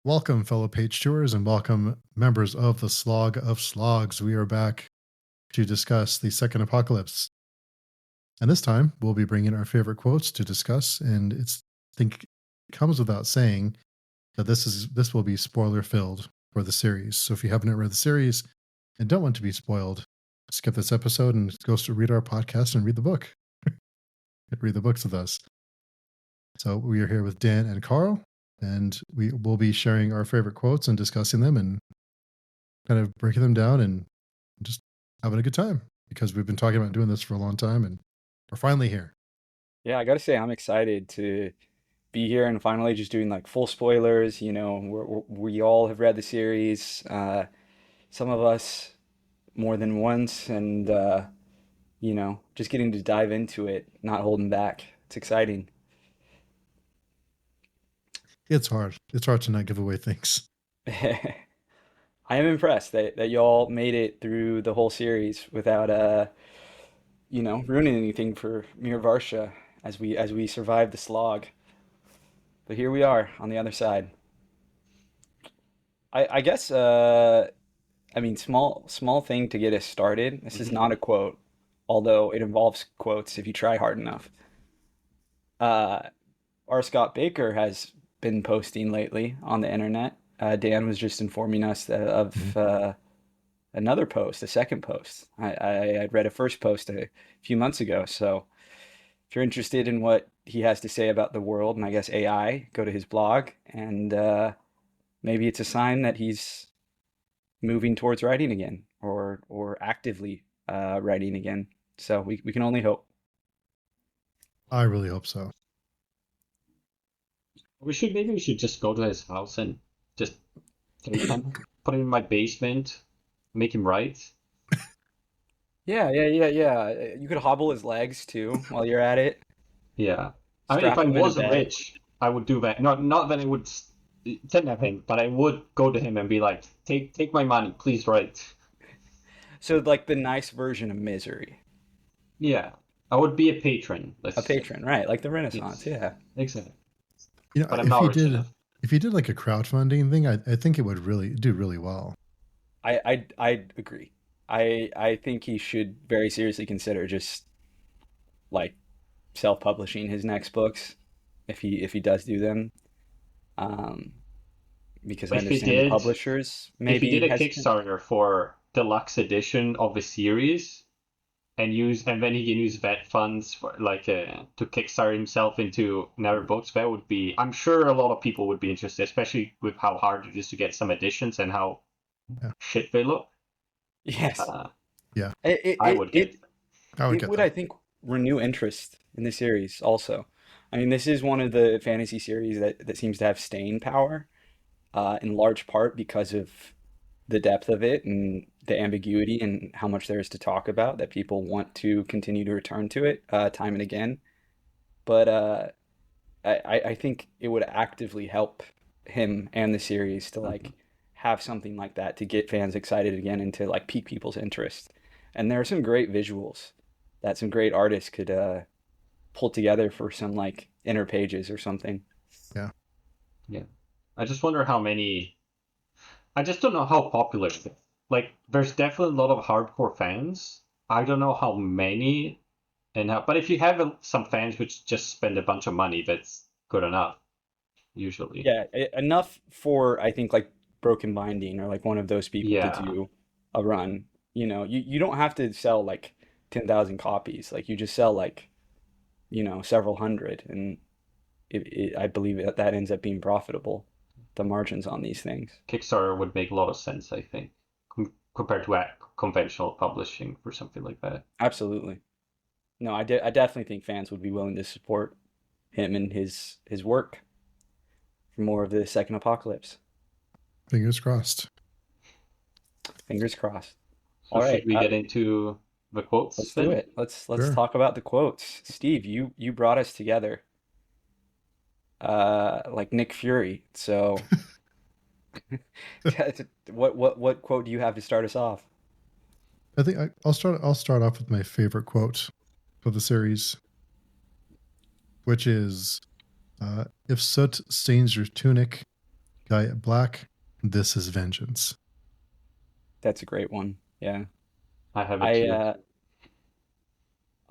Welcome, fellow page tours, and welcome, members of the Slog of Slogs. We are back to discuss the second apocalypse. And this time, we'll be bringing our favorite quotes to discuss. And I think it comes without saying that this will be spoiler filled for the series. So if you haven't read the series and don't want to be spoiled, skip this episode and go to read our podcast and read the book. Read the books with us. So we are here with Dan and Carl. And we will be sharing our favorite quotes and discussing them and kind of breaking them down and just having a good time because we've been talking about doing this for a long time and we're finally here. Yeah, I gotta say, I'm excited to be here and finally just doing like full spoilers. We all have read the series, some of us more than once, and just getting to dive into it, not holding back. It's exciting. It's hard. It's hard to not give away things. I am impressed that y'all made it through the whole series without ruining anything for Mir Varsha as we survived the slog. But here we are on the other side. I guess I mean small thing to get us started. This is Mhm. not a quote, although it involves quotes if you try hard enough. Uh, R. Scott Baker has been posting lately on the internet. Dan was just informing us Mhm. of another post, a second post. I'd read a first post a few months ago, so if you're interested in what he has to say about the world and I guess AI, go to his blog and maybe it's a sign that he's moving towards writing again or actively writing again. So we can only hope. I really hope so. We should just go to his house and just take him, put him in my basement, make him write. Yeah. You could hobble his legs too while you're at it. Yeah. I mean, if Strap I him in a was bed. rich, I would do that. Not that I would kidnap him, but I would go to him and be like, take my money, please write. So like the nice version of misery. Yeah. I would be a patron, let's A say. patron, right? Like the Renaissance, Yes. yeah. Exactly. But I'm If not he rich did, enough. if he did like a crowdfunding thing, I think it would really do really well. I agree. I think he should very seriously consider just like self-publishing his next books if he does do them. Um, because I If he understand the did, publishers may if he be did a hesitant. Kickstarter for deluxe edition of the series, and then he can use vet funds for to kickstart himself into another books. That would be, I'm sure a lot of people would be interested, especially with how hard it is to get some editions and how Yeah. shit they look. Yes. Uh, Yeah. It it I it would it, get. I would it get would, them. I think, renew interest in the series also. I mean, this is one of the fantasy series that seems to have staying power, in large part because of the depth of it and the ambiguity and how much there is to talk about that people want to continue to return to it time and again. But I think it would actively help him and the series to Mhm. like have something like that to get fans excited again and to like pique people's interest. And there are some great visuals that some great artists could pull together for some like inner pages or something. Yeah. Yeah. I just wonder how many. I just don't know how popular it is. Like, there's definitely a lot of hardcore fans. I don't know how many and how, but if you have some fans which just spend a bunch of money, that's good enough usually. Yeah, enough for I think like Broken Binding or like one of those people to Yeah. do a run. You don't have to sell like 10,000 copies. Like you just sell like, several hundred and I believe that ends up being profitable, the margins on these things. Kickstarter would make a lot of sense, I think, compared to conventional publishing for something like that. Absolutely. No, I definitely think fans would be willing to support him and his work for more of the second apocalypse. Fingers crossed. Fingers crossed. So All should right, we get into the quotes let's do then? it. Let's Sure. talk about the quotes. Steve, you brought us together like Nick Fury. So what quote do you have to start us off? I think I'll start off with my favorite quote of the series, which is, "If soot stains your tunic, Dye it black. This is vengeance. That's a great one. Yeah. I have it I too. uh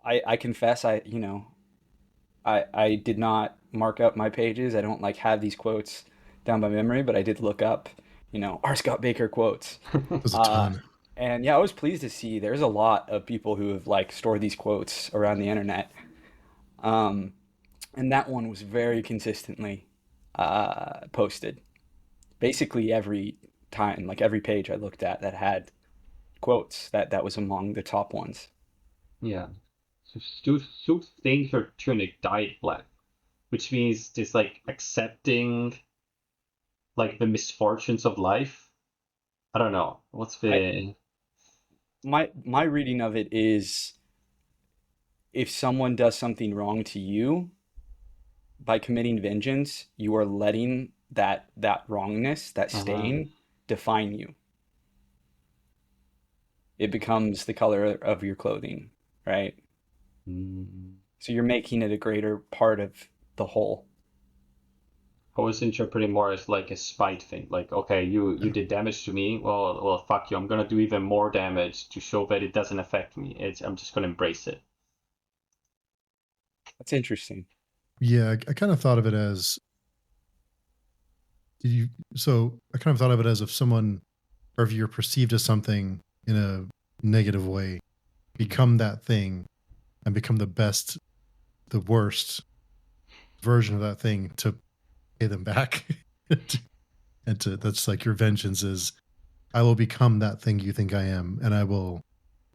I confess I did not mark up my pages. I don't like have these quotes down by memory, but I did look up, R. Scott Baker quotes. There's a Uh ton. and yeah, I was pleased to see there's a lot of people who have like stored these quotes around the internet. Um and that one was very consistently posted. Basically every time, like every page I looked at that had quotes, that was among the top ones. Yeah. So things are tunic dyed black, which means it's like accepting like the misfortunes of life. I don't know. What's I the my reading of it is if someone does something wrong to you, by committing vengeance, you are letting that wrongness, that uh stain, define you. It becomes the color of your clothing, right? mm, So you're making it a greater part of the whole. I was interpreting more as like a spite thing. Like, okay, you did damage to me. Well, fuck you. I'm gonna do even more damage to show that it doesn't affect me. I'm just gonna embrace it. That's interesting. Yeah, I kind of thought of it as did you so I kind of thought of it as if someone or if you're perceived as something in a negative way, become that thing and become the best, the worst version of that thing to pay them back. And to that's like your vengeance is I will become that thing you think I am and I will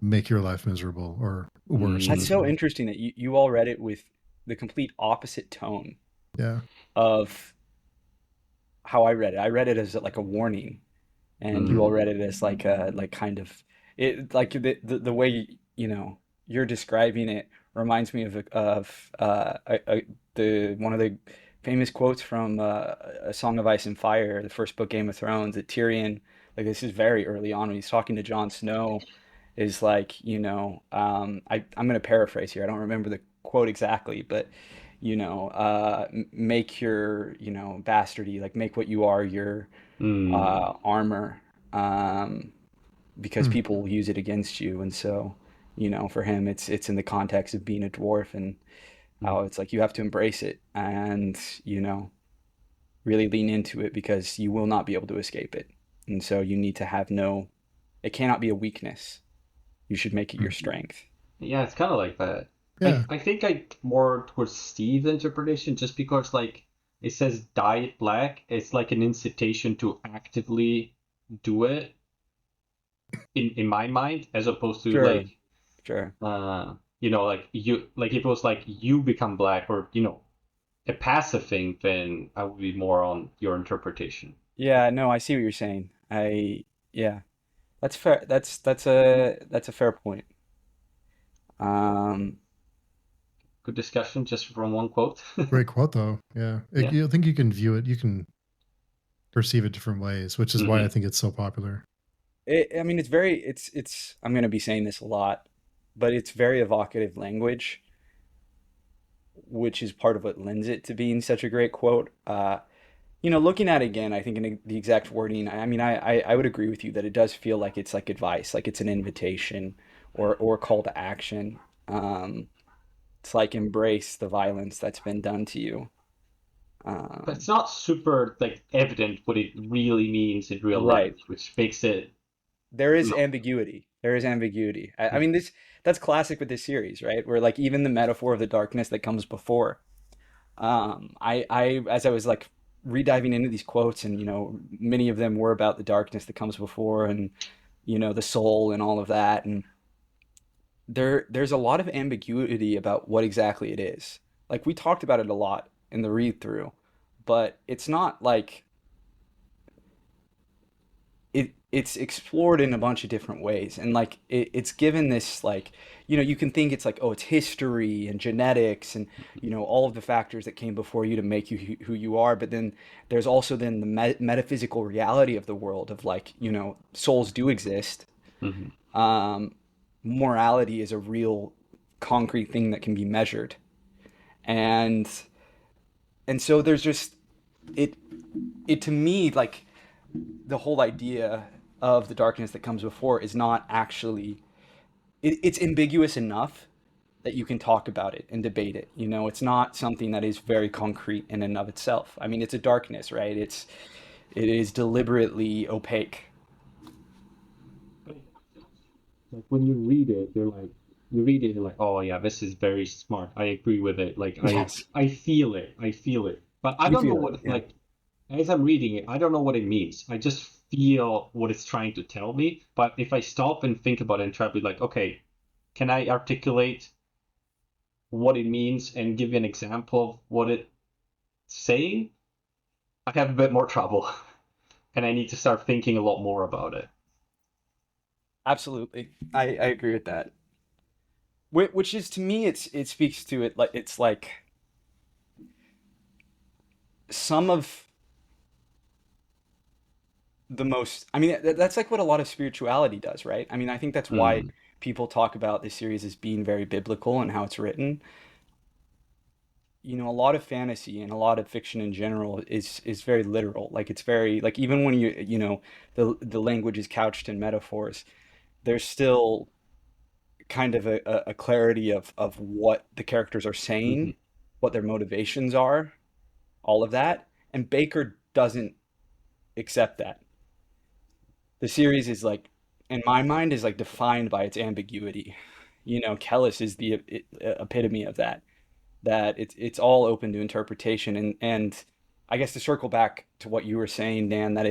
make your life miserable or worse at That's this so Mm, point. interesting that you all read it with the complete opposite tone Yeah. of how I read it. I read it as like a warning, and you all mm, read it as like a like kind of it like the way you're describing it reminds me of the one of the famous quotes from A Song of Ice and Fire, the first book Game of Thrones, that Tyrion, like this is very early on when he's talking to Jon Snow, is like, I'm going to paraphrase here. I don't remember the quote exactly, but make your, bastardy, like make what you are your mm, armor, because Hmm. people will use it against you. And so, for him, it's in the context of being a dwarf and how mm, it's like you have to embrace it and, really lean into it because you will not be able to escape it. And so you need to have it cannot be a weakness. You should make it your Hmm. strength. yeah, it's kind of like that. Yeah. I think I more towards Steve's interpretation, just because like it says dye it black. It's like an incitation to actively do it in my mind, as opposed to Sure, like sure. like you like if it was like you become black or a passive thing, then I would be more on your interpretation. Yeah, no, I see what you're saying. Yeah, that's fair. That's a fair point. Um, Good discussion just from one quote. Great quote though. Yeah. Yeah. I think you can view it, you can perceive it different ways, which is why I Hmm. think it's so popular. I mean, I'm going to be saying this a lot, but it's very evocative language, which is part of what lends it to being such a great quote. Looking at it again, I think in the exact wording, I mean, I would agree with you that it does feel like it's like advice, like it's an invitation or a call to action. Um, it's like embrace the violence that's been done to you. But it's Um, not super like evident what it really means in real right. life, which makes it There is no. ambiguity. There is ambiguity. I Mhm. mean, that's classic with this series, right? Where like even the metaphor of the darkness that comes before. As I was like rediving into these quotes, and many of them were about the darkness that comes before, and the soul and all of that, and there's a lot of ambiguity about what exactly it is. Like we talked about it a lot in the read through, but it's not like it's explored in a bunch of different ways, and like it's given this like you can think it's like, oh, it's history and genetics and all of the factors that came before you to make you who you are, but then there's also then the metaphysical reality of the world of like souls do exist. Hmm. um Morality is a real concrete thing that can be measured, and so there's just it it to me, like, the whole idea of the darkness that comes before is not actually, it's ambiguous enough that you can talk about it and debate it. You know, it's not something that is very concrete in and of itself. I mean, it's a darkness, right? It is deliberately opaque. Like when you read it, you read it, you're like, oh yeah, this is very smart. I agree with it. Like Yes. I feel it. I feel it. But I You don't know feel it, what yeah. like as I'm reading it, I don't know what it means. I just feel what it's trying to tell me. But if I stop and think about it and try to be like, okay, can I articulate what it means and give you an example of what it's saying? I have a bit more trouble, and I need to start thinking a lot more about it. Absolutely. I agree with that. Which is, to me, it speaks to it, like it's like some of the most, I mean, that's like what a lot of spirituality does, right? I mean, I think that's why Mm, people talk about this series as being very biblical and how it's written. You know, a lot of fantasy and a lot of fiction in general is very literal. Like it's very, like, even when you know, the language is couched in metaphors, there's still kind of a clarity of what the characters are hmm saying, what their motivations are, all of that. And Baker doesn't accept that. The series is like, in my mind, is like defined by its ambiguity. You know, Kellis is the epitome of that. That it's all open to interpretation, and I guess to circle back to what you were saying, Dan, that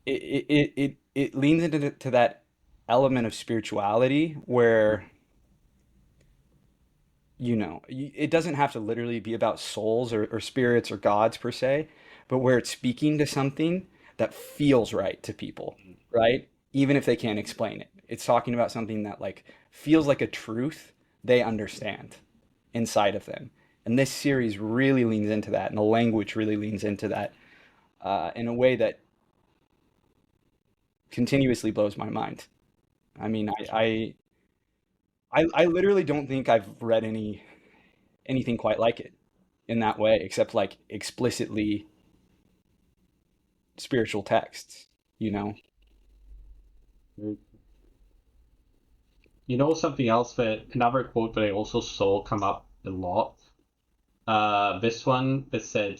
it leans into to that element of spirituality where, you know, it doesn't have to literally be about souls or spirits or gods per se, but where it's speaking to something that feels right to people, right? Even if they can't explain it. It's talking about something that like feels like a truth they understand inside of them. And this series really leans into that, and the language really leans into that in a way that continuously blows my mind. I mean, I literally don't think I've read anything quite like it in that way, except like explicitly spiritual texts, you know? You know something else that another quote that I also saw come up a lot. This one that said,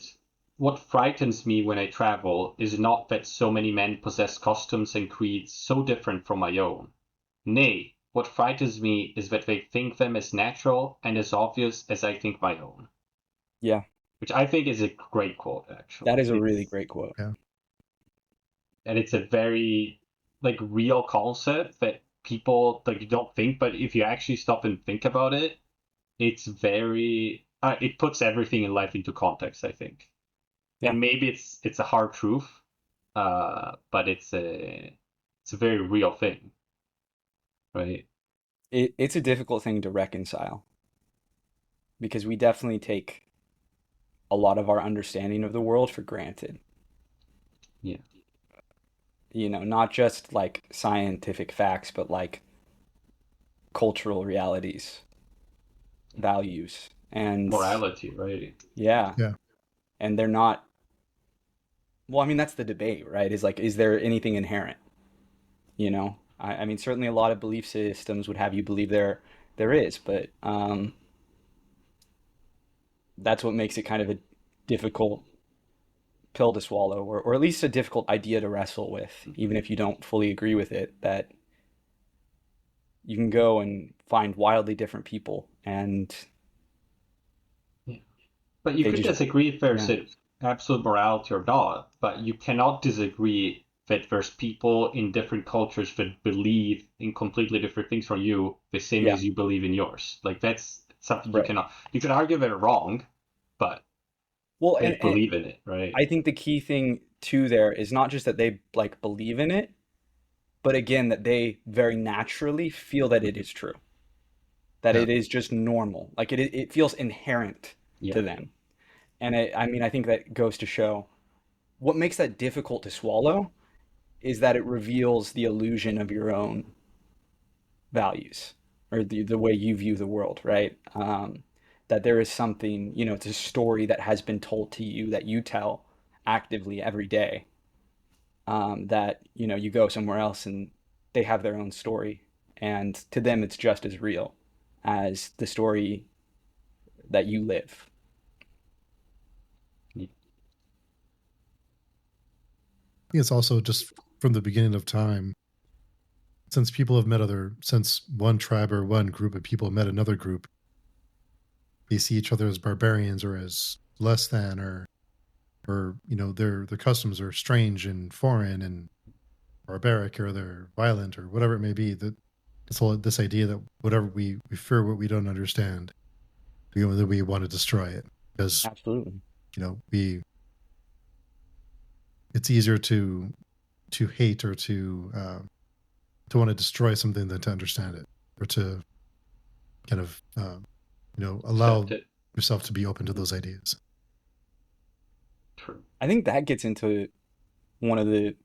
"What frightens me when I travel is not that so many men possess customs and creeds so different from my own. Nay, what frightens me is that they think them as natural and as obvious as I think my own." Yeah, Which I think is a great quote, that actually. is a really great quote. Yeah. And it's a very like real concept that people like you don't think, but if you actually stop and think about it, it's very it puts everything in life into context, I think. Yeah, And maybe it's a hard truth, but it's a very real thing, right? it's a difficult thing to reconcile because we definitely take a lot of our understanding of the world for granted. Yeah. You know, not just like scientific facts, but like cultural realities, values. And Morality, right? yeah, Yeah. and they're not, well, I mean, that's the debate, right? Is like, is there anything inherent? You know, I mean, certainly a lot of belief systems would have you believe there is, but that's what makes it kind of a difficult pill to swallow, or at least a difficult idea to wrestle with, even if you don't fully agree with it, that you can go and find wildly different people and Yeah. But you they could just, disagree if there's yeah, an absolute morality or not, but you cannot disagree that there's people in different cultures that believe in completely different things from you, the same yeah, as you believe in yours. Like that's something you right. cannot. You can argue they're wrong, but Well, they and believe in it, right? I think the key thing too there is not just that they like believe in it, but again, that they very naturally feel that it Mhm. is true, that Yeah. it is just normal. Like it feels inherent Yeah. to them. And I mean, I think that goes to show what makes that difficult to swallow is that it reveals the illusion of your own values or the way you view the world, right? that there is something, it's a story that has been told to you that you tell actively every day. That, you go somewhere else and they have their own story. And to them, it's just as real as the story that you live. Yeah. I think it's also just from the beginning of time, since since one tribe or one group of people met another group, they see each other as barbarians or as less than, or their customs are strange and foreign and barbaric, or they're violent, or whatever it may be. That this idea that whatever we fear what we don't understand, that we want to destroy it because Absolutely. we it's easier to hate or to want to destroy something than to understand it, or to kind of allow Accept it. yourself to be open to those ideas. True. I think that gets into one of the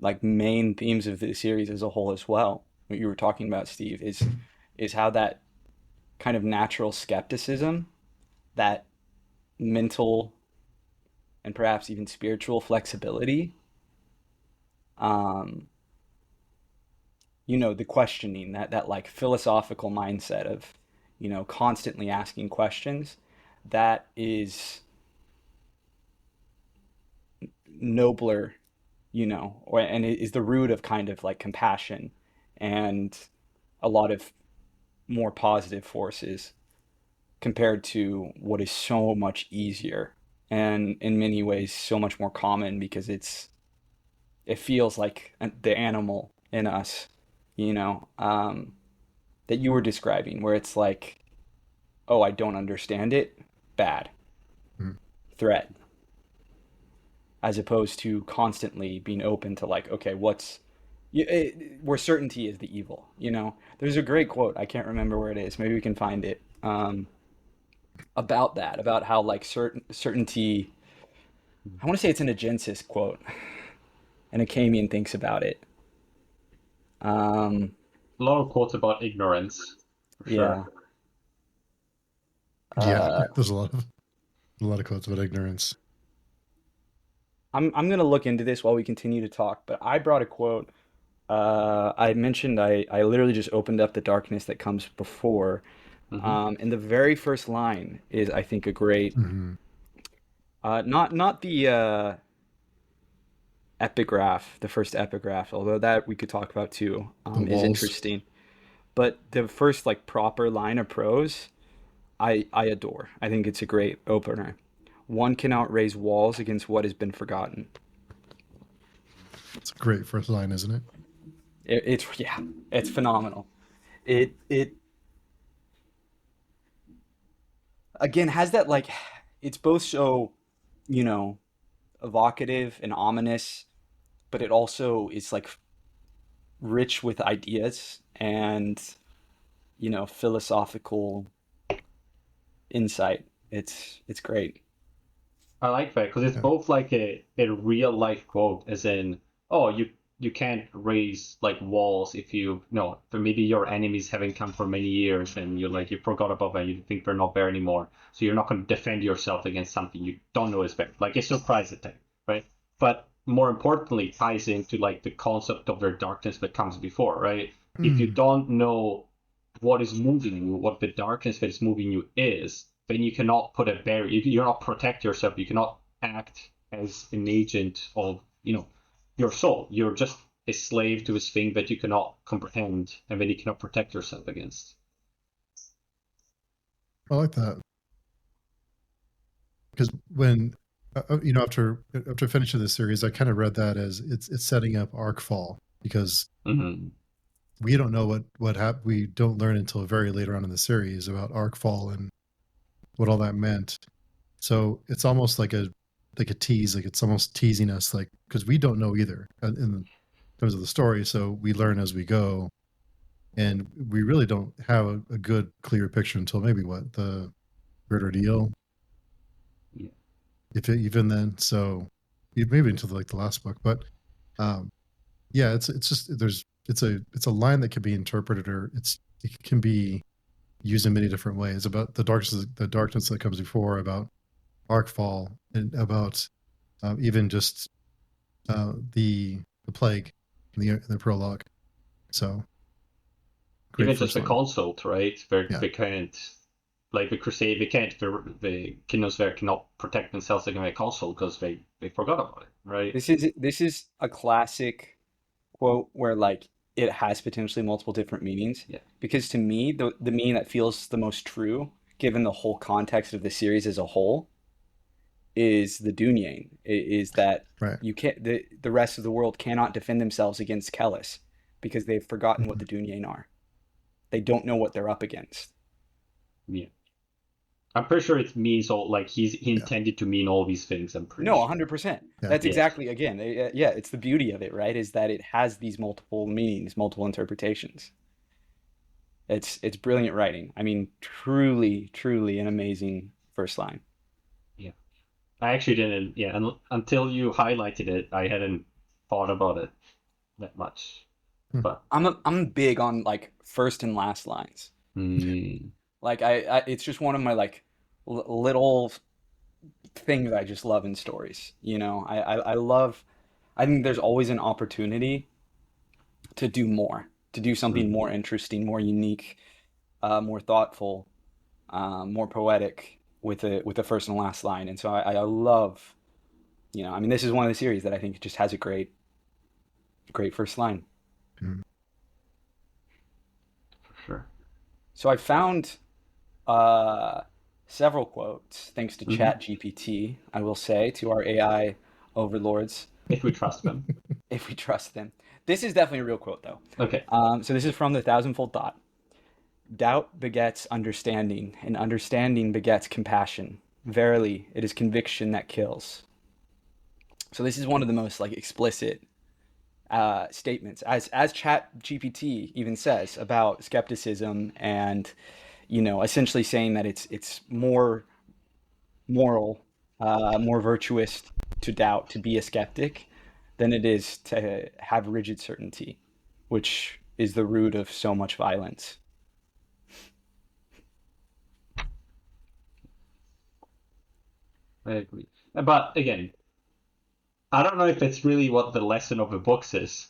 like main themes of the series as a whole as well. What you were talking about, Steve, is how that kind of natural skepticism, that mental and perhaps even spiritual flexibility, um, the questioning, that like philosophical mindset of, constantly asking questions, that is nobler, and it is the root of kind of like compassion and a lot of more positive forces compared to what is so much easier and in many ways so much more common because it feels like the animal in us, that you were describing, where it's like, oh, I don't understand it, bad, Mm. threat, as opposed to constantly being open to like, okay, where certainty is the evil, There's a great quote, I can't remember where it is, maybe we can find it, about that, about how like certainty. I want to say it's an Agensis quote, and Akamian thinks about it. Um, A lot of quotes about ignorance, for yeah. sure. Yeah, Uh, there's a lot of quotes about ignorance. I'm gonna look into this while we continue to talk, but I brought a quote. I mentioned I literally just opened up the darkness that comes before, Hmm. and the very first line is, I think, a great, Hmm. not the epigraph, the first epigraph, although that we could talk about too, The is walls. interesting. But the first like proper line of prose, I adore. I think it's a great opener. One cannot raise walls against what has been forgotten. It's a great first line, isn't it? It's yeah, it's phenomenal. It again has that like, it's both so, you know evocative and ominous, but it also is like rich with ideas and, philosophical insight. It's great. I like that because it's Yeah. both like a real life quote, as in, oh, you can't raise like walls if you no, but maybe your enemies haven't come for many years and you forgot about them, you think they're not there anymore, so you're not going to defend yourself against something you don't know is there, like a surprise attack, right? But more importantly, ties into like the concept of their darkness that comes before, right? If you Hmm. don't know what is moving you, what the darkness that is moving you is, then you cannot put a barrier. You cannot protect yourself. You cannot act as an agent of your soul. You're just a slave to this thing that you cannot comprehend and that you cannot protect yourself against. I like that because when after finishing this series, I kind of read that as it's setting up Arkfall, because Mm-hmm. we don't know we don't learn until very later on in the series about Arkfall and what all that meant. So it's almost like a tease, like it's almost teasing us, like, because we don't know either in terms of the story. So we learn as we go, and we really don't have a good clear picture until maybe what, the third ordeal, Yeah. if even then. So maybe until like the last book, but um, yeah, it's just it's a line that can be interpreted, or it can be used in many different ways, about the darkness that comes before, about Arkfall, and about even just the plague in the prologue. So great Even just first the line. consult, right? Where Yeah. they can't, like the Crusade, the Kingdomswehr cannot protect themselves against a consult because they forgot about it, right? This is a classic quote where like it has potentially multiple different meanings. Yeah. Because to me, the meaning that feels the most true, given the whole context of the series as a whole, is the Dunyan. Is that Right. you can't the rest of the world cannot defend themselves against Kellis because they've forgotten what Mhm. the Dunyan are. They don't know what they're up against. Yeah. I'm pretty sure it means all like he Yeah. intended to mean all these things. I'm pretty No, sure. 100%. Yeah. That's Yeah. exactly, again, yeah, it's the beauty of it, right? Is that it has these multiple meanings, multiple interpretations. It's brilliant writing. I mean, truly, truly an amazing first line. Yeah. I actually didn't. Yeah. Until you highlighted it, I hadn't thought about it that much. Hmm. But I'm big on like first and last lines. mm, Like it's just one of my like little things I just love in stories. I love. I think there's always an opportunity to do more, to do something mm, more interesting, more unique, more thoughtful, more poetic with a first and last line. And so I love, I mean, this is one of the series that I think just has a great first line. Mhm. for sure. So I found uh, several quotes thanks to Hmm. Chat GPT, I will say, to our AI overlords, If we trust them. if we trust them. This is definitely a real quote, though. Okay. So this is from the Thousandfold Thought. Doubt begets understanding, and understanding begets compassion. Verily, it is conviction that kills. So this is one of the most like explicit statements, as Chat GPT even says about skepticism, and essentially saying that it's more moral, more virtuous to doubt, to be a skeptic, than it is to have rigid certainty, which is the root of so much violence. I agree. But again, I don't know if it's really what the lesson of the books is.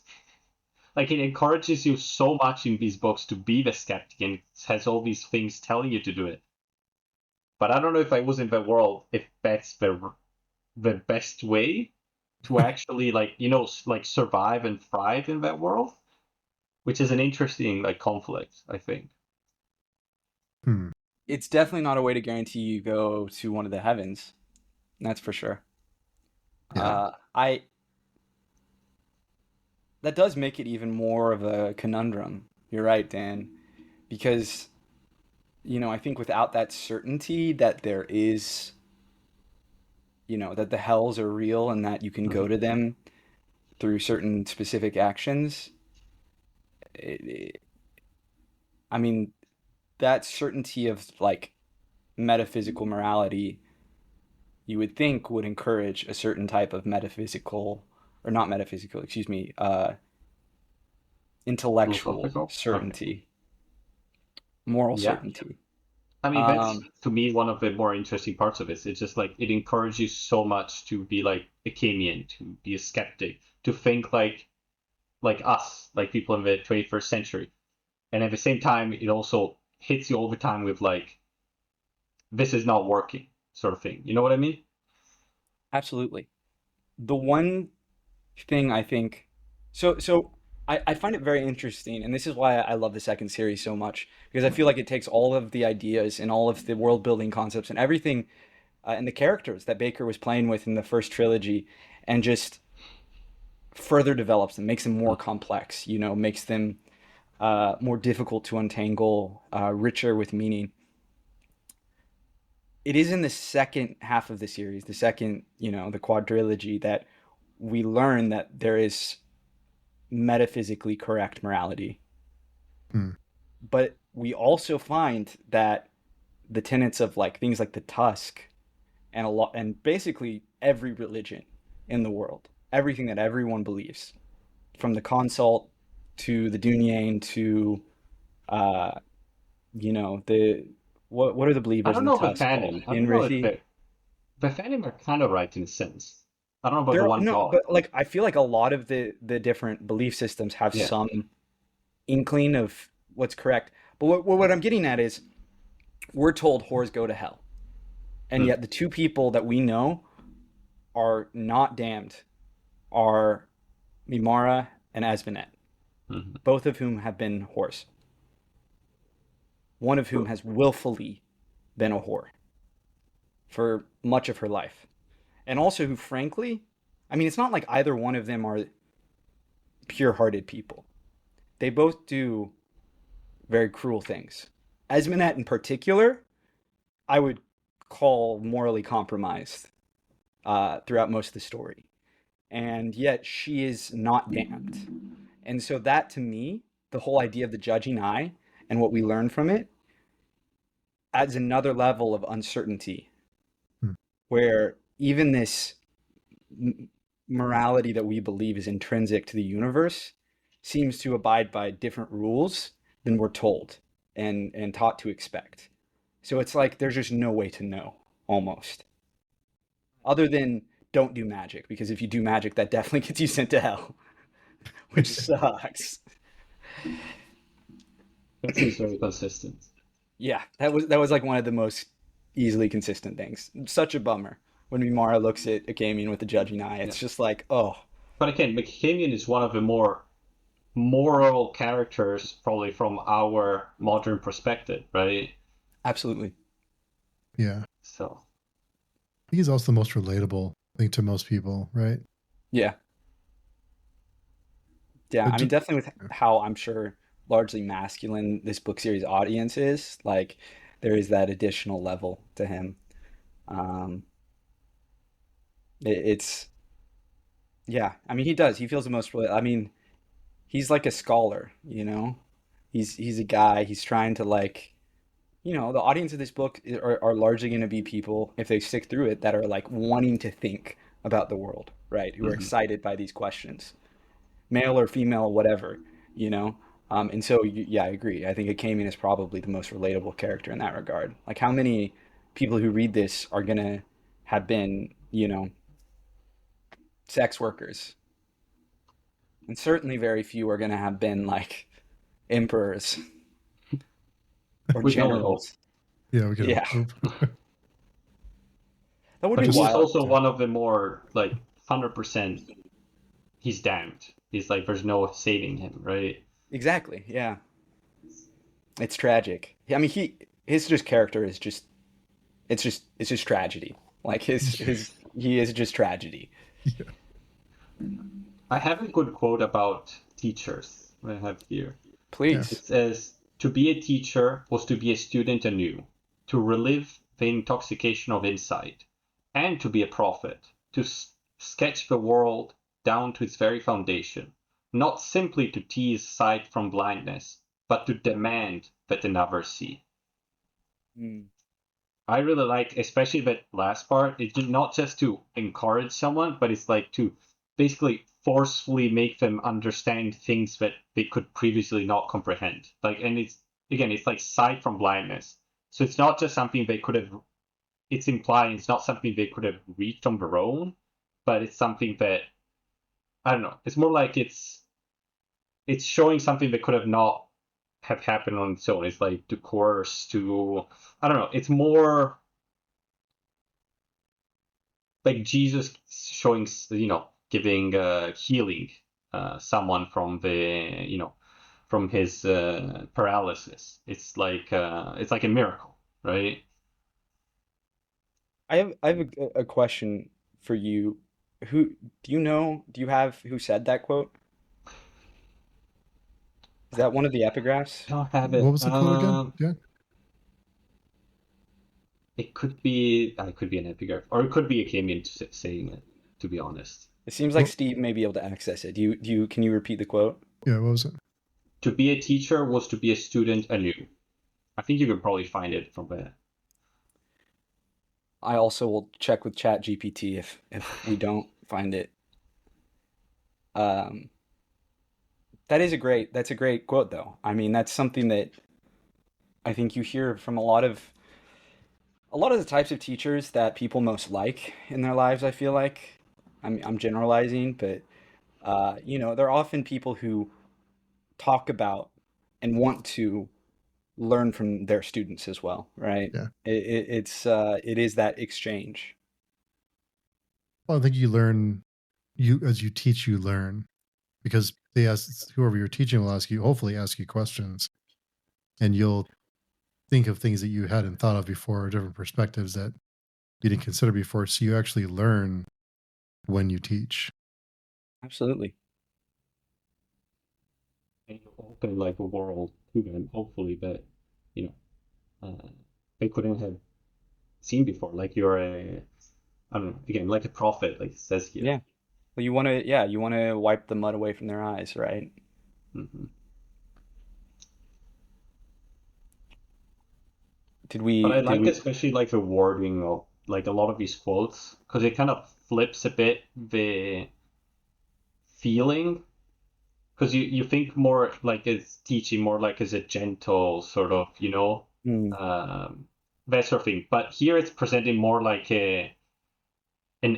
Like it encourages you so much in these books to be the skeptic and it has all these things telling you to do it. But I don't know if I was in the world if that's the best way to actually like survive and thrive in that world, which is an interesting like conflict, I think. Hmm. It's definitely not a way to guarantee you go to one of the heavens. That's for sure. Yeah. I That does make it even more of a conundrum. You're right, Dan, because I think without that certainty that there is, that the hells are real and that you can go Mhm. to them through certain specific actions, it, I mean, that certainty of like metaphysical morality, you would think would encourage a certain type of metaphysical, or not metaphysical, excuse me, intellectual Philosophical? Okay. certainty, moral Yeah. certainty. I mean, that's Um, to me one of the more interesting parts of it. It's just like it encourages you so much to be like a Kimian, to be a skeptic, to think like us, like people in the 21st century. And at the same time, it also hits you all the time with like, this is not working, sort of thing. You know what I mean? Absolutely. The one thing I think, so I find it very interesting, and this is why I love the second series so much, because I feel like it takes all of the ideas and all of the world building concepts and everything, and the characters that Baker was playing with in the first trilogy, and just further develops them, makes them more complex, makes them more difficult to untangle, richer with meaning. It is in the second half of the series, the second, the quadrilogy, that we learn that there is metaphysically correct morality. Hmm. But we also find that the tenets of like things like the Tusk and a lot and basically every religion in the world, everything that everyone believes, from the consult to the Dunyan to uh, the what are the I believers don't in the know tusk called? Bephanim. I don't know if Inrithi? Bephanim are kind of right in a sense. I don't know about the There one no, God. but like I feel like a lot of the different belief systems have Yeah. some inkling of what's correct. But what I'm getting at is we're told whores go to hell, and Mm, yet the two people that we know are not damned are Mimara and Asvanet, mhm. both of whom have been whores, one of whom has willfully been a whore for much of her life, and also who, frankly, I mean, it's not like either one of them are pure-hearted people. They both do very cruel things. Esmenet, in particular, I would call morally compromised throughout most of the story, and yet she is not damned. And so that, to me, the whole idea of the judging eye and what we learn from it adds another level of uncertainty, Hmm. where even this morality that we believe is intrinsic to the universe seems to abide by different rules than we're told and taught to expect. So it's like there's just no way to know, almost, other than don't do magic, because if you do magic, that definitely gets you sent to hell, which sucks. That seems very consistent. Yeah, that was like one of the most easily consistent things. Such a bummer when Mimara looks at Akamian with the judging eye. Yeah. It's just like, oh, But again, McKimian is one of the more moral characters, probably from our modern perspective, right? absolutely. Yeah. I So, think he's also the most relatable thing to most people, right? Yeah. Yeah, But I mean, definitely with how I'm sure largely masculine this book series audience is, like there is that additional level to him. Um, it's yeah, I mean, he does. He feels the most. I mean, he's like a scholar, you know. He's a guy. He's trying to like, the audience of this book are largely going to be people, if they stick through it, that are like wanting to think about the world, right? Who are mhm. excited by these questions, male or female, whatever, you know? And so, yeah, I agree. I think Akamian is probably the most relatable character in that regard. Like, how many people who read this are going to have been, sex workers? And certainly very few are going to have been, like, emperors or We can only hope. generals. Yeah, we can Yeah, hope. that would But be he Just is wild. also one of the more, like, 100% he's damned. He's like, there's no saving him, right? Exactly. Yeah. It's tragic. I mean, his just character is just it's just tragedy. Like he is just tragedy. Yeah. I have a good quote about teachers I have here. Yeah. It Please. says, "To be a teacher was to be a student anew, to relive the intoxication of insight, and to be a prophet, to sketch the world down to its very foundation, not simply to tease sight from blindness, but to demand that another see." Mm. I really like, especially that last part. It's not just to encourage someone, but it's like to basically forcefully make them understand things that they could previously not comprehend. Like, and it's again, it's like sight from blindness. So it's not just something they could have. It's implying it's not something they could have reached on their own, but it's something that I don't know. It's more like it's showing something that could have not have happened on its own. It's like to coerce to I don't know. It's more like Jesus showing, giving healing someone from from his paralysis. It's like a miracle, right? I have a question for you. Who do you know? Do you have who said that quote? Is that one of the epigraphs? I don't have What it. was the quote again? Yeah. It could be an epigraph, or it could be a Camian saying it. To be honest, It seems like Well, Steve may be able to access it. Can you repeat the quote? yeah. What was it? to be a teacher was to be a student anew. I think you could probably find it from there. I also will check with Chat GPT if we don't find it. Um, that's a great quote though. I mean, that's something that I think you hear from a lot of the types of teachers that people most like in their lives, I feel like. I'm generalizing, but they're often people who talk about and want to learn from their students as well, right? Yeah. It is that exchange. Well, I think you learn, you as you teach, you learn, because they ask, whoever you're teaching will ask you, hopefully ask you questions, and you'll think of things that you hadn't thought of before, or different perspectives that you didn't consider before. So you actually learn when you teach. Absolutely. And you open like a world to them, hopefully, that you they couldn't have seen before. Like you're a, I don't know, again, like a prophet, like it says here. Yeah. Well, you want to wipe the mud away from their eyes, right? Hmm. Did But we I did like we especially like the wording of like a lot of these quotes because it kind of flips a bit the feeling because you think more like it's teaching more like as a gentle sort of Hmm. um, that sort of thing. But here it's presenting more like an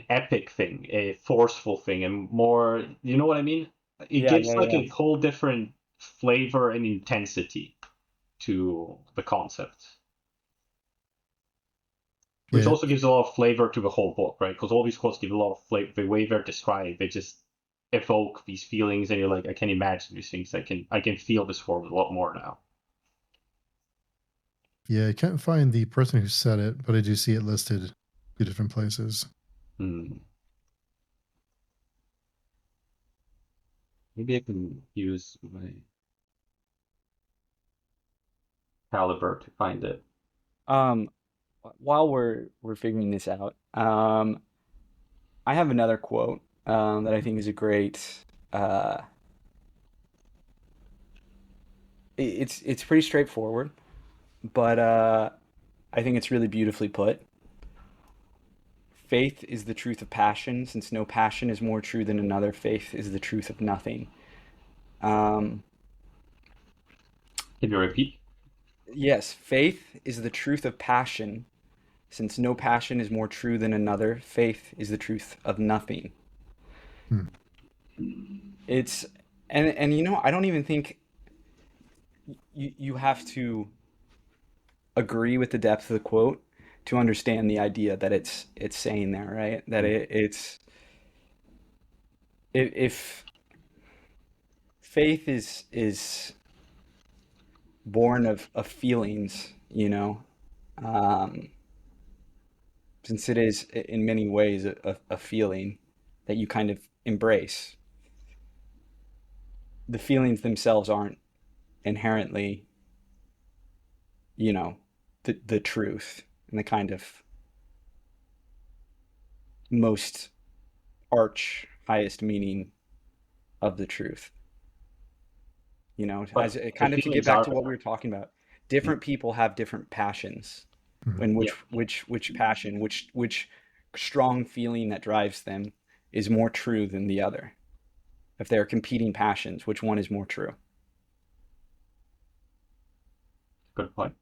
epic thing, a forceful thing, and more, you know what I mean? It Yeah, gives yeah, like yeah. a whole different flavor and intensity to the concept, which Yeah. also gives a lot of flavor to the whole book, right? Because all these quotes give a lot of flavor. The way they're described, they just evoke these feelings, and you're like, I can imagine these things. I can feel this world a lot more now. Yeah. I can't find the person who said it, but I do see it listed two different places. Hmm. Maybe I can use my caliber to find it. Um, while we're figuring this out, I have another quote that I think is a great. Uh, it's pretty straightforward, but I think it's really beautifully put. Faith is the truth of passion, since no passion is more true than another. Faith is the truth of nothing. Um, Can you repeat? yes, faith is the truth of passion, since no passion is more true than another. Faith is the truth of nothing. Hmm. It's and I don't even think you have to agree with the depth of the quote to understand the idea that it's saying there, right? That it's if faith is born of feelings, um, since it is in many ways a feeling that you kind of embrace. The feelings themselves aren't inherently, you know, the truth and the kind of most arch highest meaning of the truth. As But the kind of to get feelings back are to what we there. were talking about, Mm. different people have different passions, Mhm. and Yeah. which passion, which strong feeling that drives them is more true than the other. If they're competing passions, which one is more true? Good point.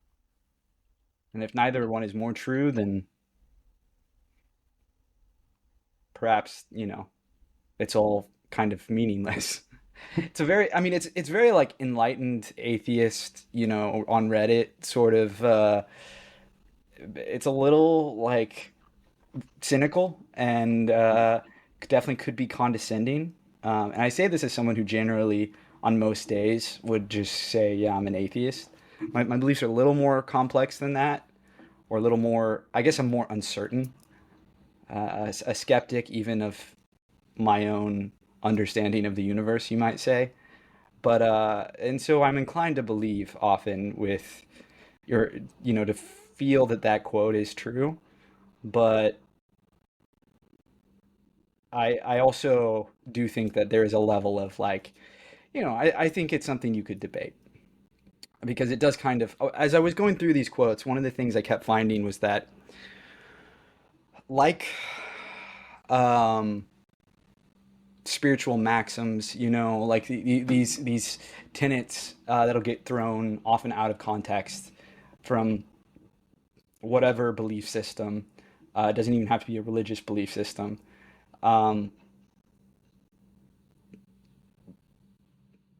And if neither one is more true, then perhaps, it's all kind of meaningless. It's very like enlightened atheist, on Reddit sort of. It's a little like cynical and definitely could be condescending. And I say this as someone who generally, on most days, would just say, "Yeah, I'm an atheist." My beliefs are a little more complex than that, or a little more. I guess I'm more uncertain, a skeptic even of my own understanding of the universe, you might say. But and so I'm inclined to believe often with your, to feel that that quote is true. But I also do think that there is a level of like, I think it's something you could debate because it does kind of, as I was going through these quotes, one of the things I kept finding was that, like, um, spiritual maxims, like these tenets that'll get thrown often out of context from whatever belief system. It doesn't even have to be a religious belief system. Um,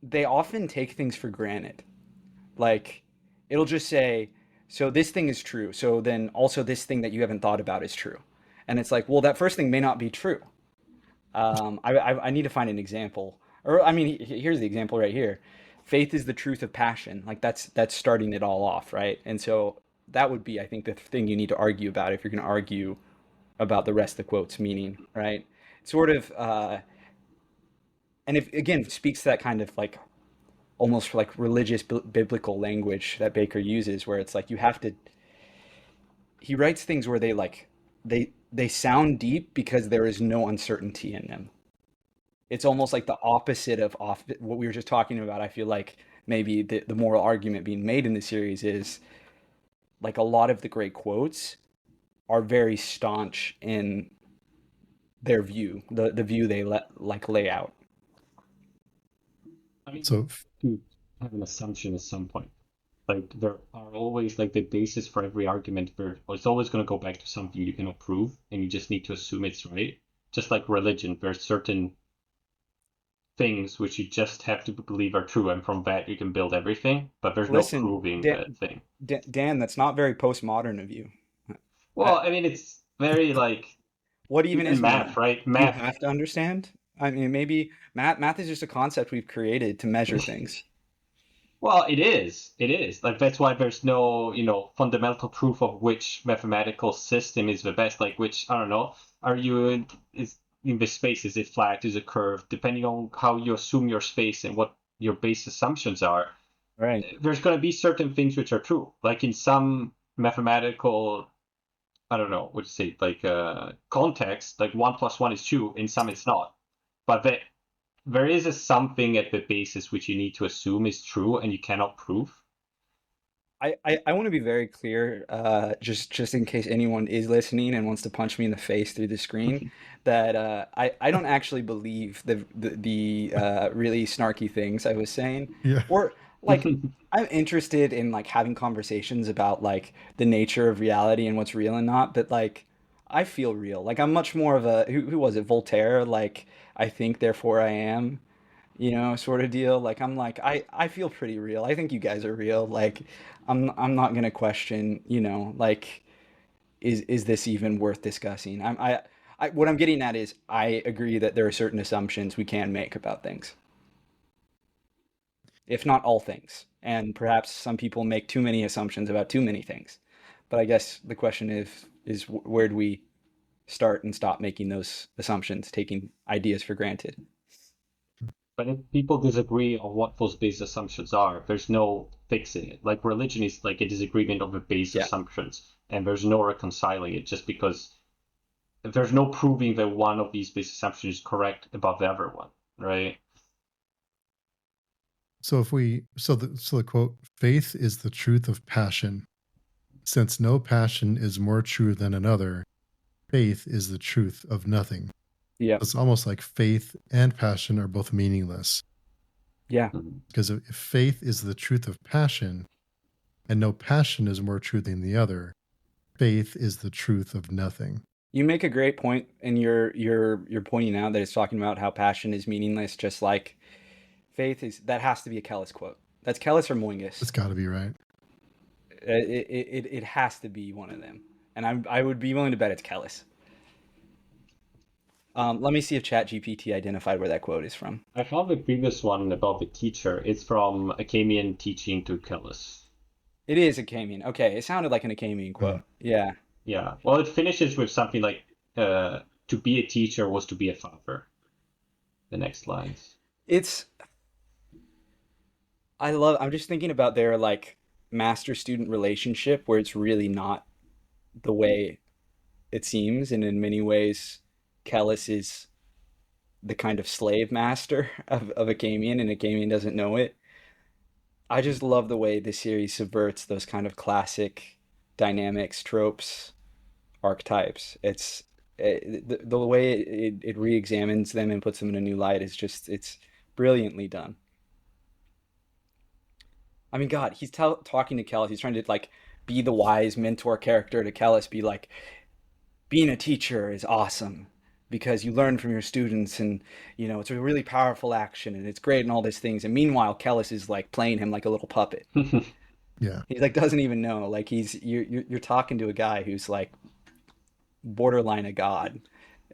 they often take things for granted. Like, it'll just say, so this thing is true. So then also this thing that you haven't thought about is true. And it's like, well, that first thing may not be true. I need to find an example. Or, I mean, here's the example right here. Faith is the truth of passion. Like, that's starting it all off, right? And so that would be, I think, the thing you need to argue about if you're going to argue about the rest of the quote's meaning, right? Sort of, and if again speaks to that kind of like almost like religious biblical language that Baker uses, where it's like you have to. He writes things where they like they sound deep because there is no uncertainty in them. It's almost like the opposite of off what we were just talking about. I feel like maybe the moral argument being made in the series is like a lot of the great quotes are very staunch in their view, the view they like lay out. I mean, So, to have an assumption at some point. Like there are always like the basis for every argument where it's always going to go back to something you cannot prove and you just need to assume it's right. Just like religion, there's certain things which you just have to believe are true, and from that you can build everything, but there's no Listen, proving that thing. Dan, that's not very postmodern of you. Well, That I mean, it's very like what even even is math, modern? right? Do you Math. have to understand? I mean, maybe math is just a concept we've created to measure things. Well, it is. It is. Like that's why there's no, fundamental proof of which mathematical system is the best. Like which, I don't know, are you is in the space, is it flat, is it curved? Depending on how you assume your space and what your base assumptions are, Right. there's going to be certain things which are true. Like in some mathematical, I don't know, what to say, like context, like 1 plus 1 is 2, in some it's not. But there is a something at the basis which you need to assume is true and you cannot prove. I want to be very clear, just in case anyone is listening and wants to punch me in the face through the screen, that I don't actually believe the really snarky things I was saying, yeah. or like I'm interested in like having conversations about like the nature of reality and what's real and not, but like I feel real. Like I'm much more of a who was it, Voltaire? Like I think, therefore I am, sort of deal. Like I'm like I feel pretty real. I think you guys are real. Like I'm not gonna question, like is this even worth discussing? What I'm getting at is I agree that there are certain assumptions we can make about things, if not all things. And perhaps some people make too many assumptions about too many things. But I guess the question is where do we start and stop making those assumptions, taking ideas for granted? But if people disagree on what those base assumptions are, there's no fixing it. Like religion is like a disagreement of the base Yeah. assumptions, and there's no reconciling it just because there's no proving that one of these base assumptions is correct above the other one, right? So if we so the quote, faith is the truth of passion. Since no passion is more true than another, faith is the truth of nothing. Yeah. It's almost like faith and passion are both meaningless. Yeah. Mhm. Because if faith is the truth of passion, and no passion is more true than the other, faith is the truth of nothing. You make a great point, and you're pointing out that it's talking about how passion is meaningless, just like faith is. That has to be a Kellis quote. That's Kellis or It's Moingus. got to be right. It has to be one of them, and I would be willing to bet it's Kellis. Let me see if ChatGPT identified where that quote is from. I found the previous one about the teacher. It's from Acamian teaching to Kellis. It is a Kamian. Okay, it sounded like an Kamian Uh, quote. Yeah, Yeah. Well, it finishes with something like, to be a teacher was to be a father. The next lines. it's. I love. I'm just thinking about their like master-student relationship, where it's really not the way it seems, and in many ways, Kellis is the kind of slave master of Acamian, and Acamian doesn't know it. I just love the way this series subverts those kind of classic dynamics, tropes, archetypes. The way it re-examines them and puts them in a new light is just it's brilliantly done. I mean, God, he's talking to Kellis. He's trying to like be the wise mentor character to Kellis, be like, being a teacher is awesome because you learn from your students, and it's a really powerful action and it's great and all these things. And meanwhile, Kellis is like playing him like a little puppet. Yeah. He like doesn't even know. Like you're talking to a guy who's like borderline a god.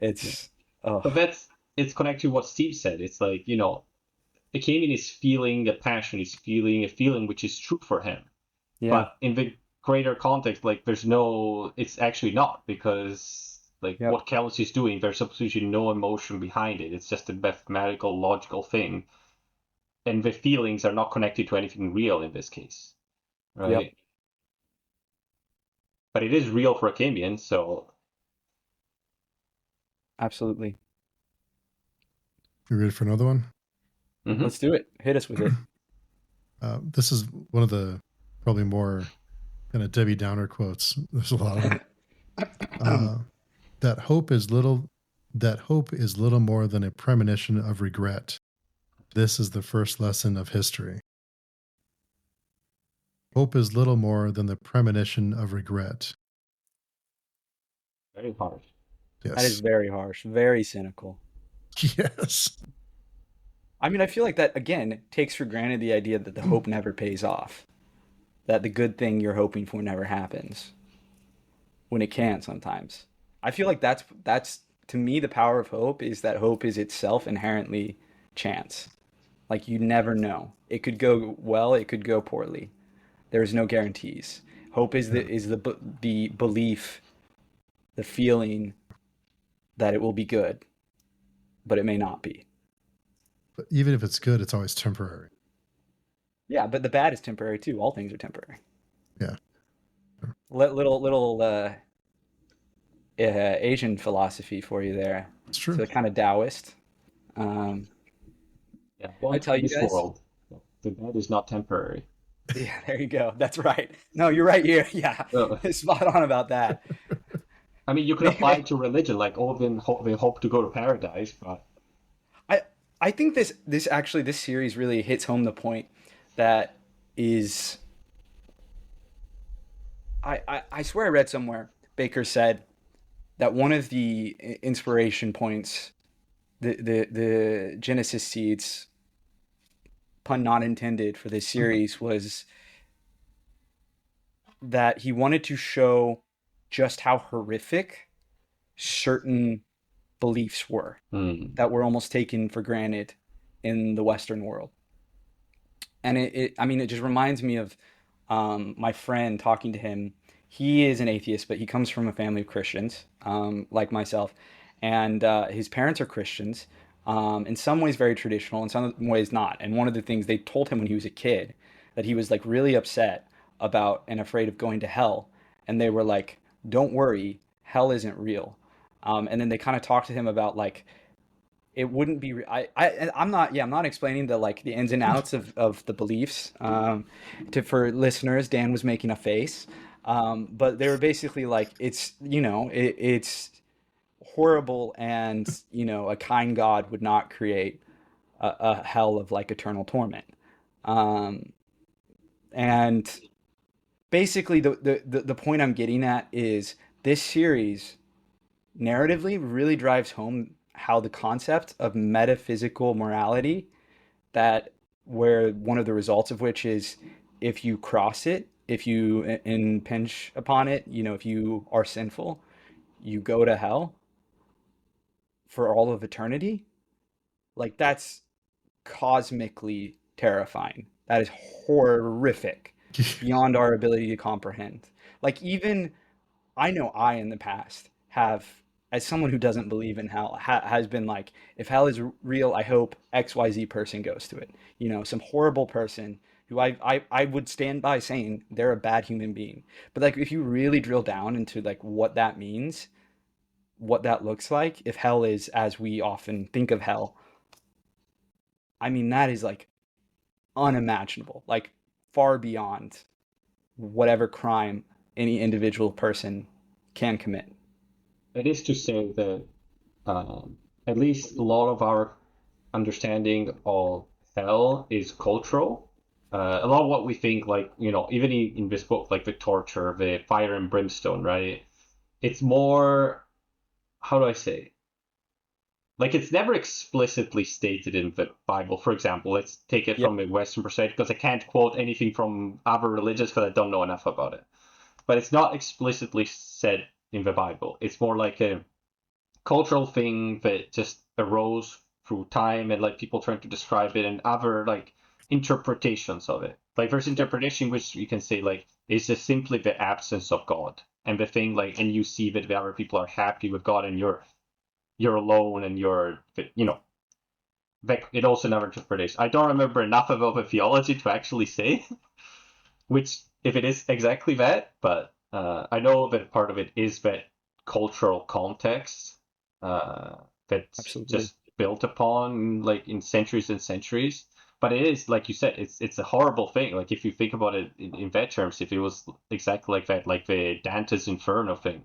Yeah. It's oh But it's connected to what Steve said. It's like, the Kenyan is feeling a passion, is feeling a feeling which is true for him. yeah, But in the greater context, like it's actually not, because like yep, what Kellis is doing, there's absolutely no emotion behind it. It's just a mathematical, logical thing. And the feelings are not connected to anything real in this case, yep, right? But it is real for a Kenyan, so absolutely. You ready for another one? mhm. Let's do it. Hit us with it. This is one of the probably more kind of Debbie Downer quotes. There's a lot of them. Uh, that hope is little. That hope is little more than a premonition of regret. This is the first lesson of history. Hope is little more than the premonition of regret. Very hard. That is Yes. very harsh, very cynical. Yes. I mean, I feel like that again takes for granted the idea that the hope never pays off, that the good thing you're hoping for never happens when it can sometimes. I feel like that's to me the power of hope is that hope is itself inherently chance. Like you never know. It could go well, it could go poorly. There's no guarantees. Hope is Yeah. the belief, the feeling that it will be good, but it may not be. But even if it's good, it's always temporary. Yeah, but the bad is temporary too. All things are temporary. Yeah. Little Asian philosophy for you there. It's true. So kind of Taoist. Um, Yeah. I Welcome tell to you this guys. world. The bed is not temporary. Yeah, there you go. That's right. No, you're right here. Yeah, Uh, spot on about that. I mean, you could apply it to religion, like all of them hope to go to paradise, but I I think this series really hits home the point that is I swear I read somewhere Baker said that one of the inspiration points, the Genesis seeds, pun not intended, for this series was that he wanted to show just how horrific certain beliefs were hmm. that were almost taken for granted in the Western world. And I mean, it just reminds me of my friend talking to him. He is an atheist, but he comes from a family of Christians, like myself, and his parents are Christians. In some ways, very traditional, in some ways, not. And one of the things they told him when he was a kid that he was like really upset about and afraid of going to hell, and they were like, "Don't worry, hell isn't real." And then they kind of talked to him about like it wouldn't be I'm not, yeah, I'm not explaining the like the ins and outs of the beliefs to for listeners. Dan was making a face, but they were basically like it's it's horrible, and a kind God would not create a hell of like eternal torment. um and basically the point I'm getting at is this series narratively really drives home how the concept of metaphysical morality, that where one of the results of which is if you cross it, if you impinge upon it, if you are sinful, you go to hell for all of eternity. Like that's cosmically terrifying. That is horrific beyond our ability to comprehend. Like even I know I in the past have, as someone who doesn't believe in hell, has been like, if hell is real, I hope XYZ person goes to it. Some horrible person who I would stand by saying they're a bad human being. But like, if you really drill down into like what that means, what that looks like, if hell is as we often think of hell, I mean, that is like unimaginable, like far beyond whatever crime any individual person can commit. It is to say that at least a lot of our understanding of hell is cultural. A lot of what we think, like, even in this book, like the torture, the fire and brimstone, right? It's more, how do I say? Like, it's never explicitly stated in the Bible. For example, let's take it Yep, from a Western perspective, because I can't quote anything from other religions because I don't know enough about it. But it's not explicitly said in the Bible. It's more like a cultural thing that just arose through time and like people trying to describe it and other like interpretations of it. Like there's yep, interpretation which you can say like is just simply the absence of God. And the thing like and you see that the other people are happy with God and you're alone and like it also never interpretation. I don't remember enough about the theology to actually say which if it is exactly that, but I know that part of it is that cultural context that's absolutely. just built upon like in centuries and centuries. But it is like you said, it's a horrible thing. Like if you think about it in that terms, if it was exactly like that, like the Dante's Inferno thing,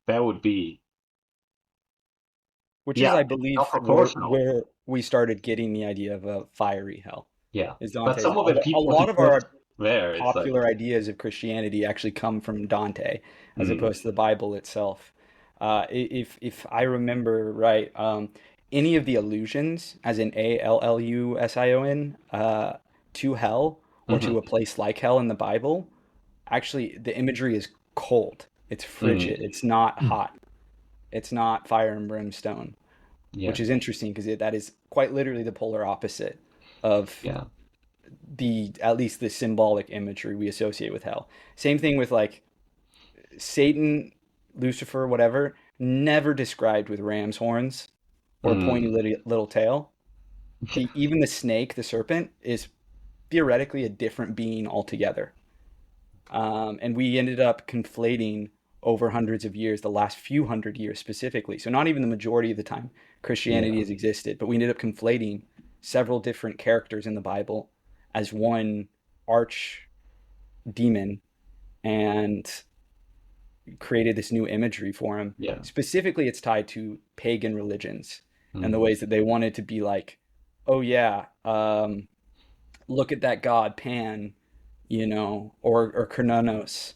that would be Which is, yeah, I not believe, proportional. where we started getting the idea of a fiery hell. Yeah, Is but Dante's. some of the A people he lot of puts our there, it's like popular ideas of Christianity actually come from Dante, as mm, opposed to the Bible itself. If I remember right, any of the allusions, as in Allusion, to hell or mm-hmm, to a place like hell in the Bible, actually the imagery is cold. It's frigid. mm, It's not hot. It's not fire and brimstone, yeah, which is interesting because that is quite literally the polar opposite of yeah, the at least the symbolic imagery we associate with hell. Same thing with like Satan, Lucifer, whatever, never described with ram's horns or a pointy mm, little tail. Even the snake, the serpent, is theoretically a different being altogether. And we ended up conflating over hundreds of years, the last few hundred years specifically. So not even the majority of the time Christianity yeah. has existed, but we ended up conflating several different characters in the Bible as one arch demon and created this new imagery for him. Yeah. Specifically, it's tied to pagan religions and the Mm. ways that they wanted to be like, oh yeah, look at that god Pan, or Kronos,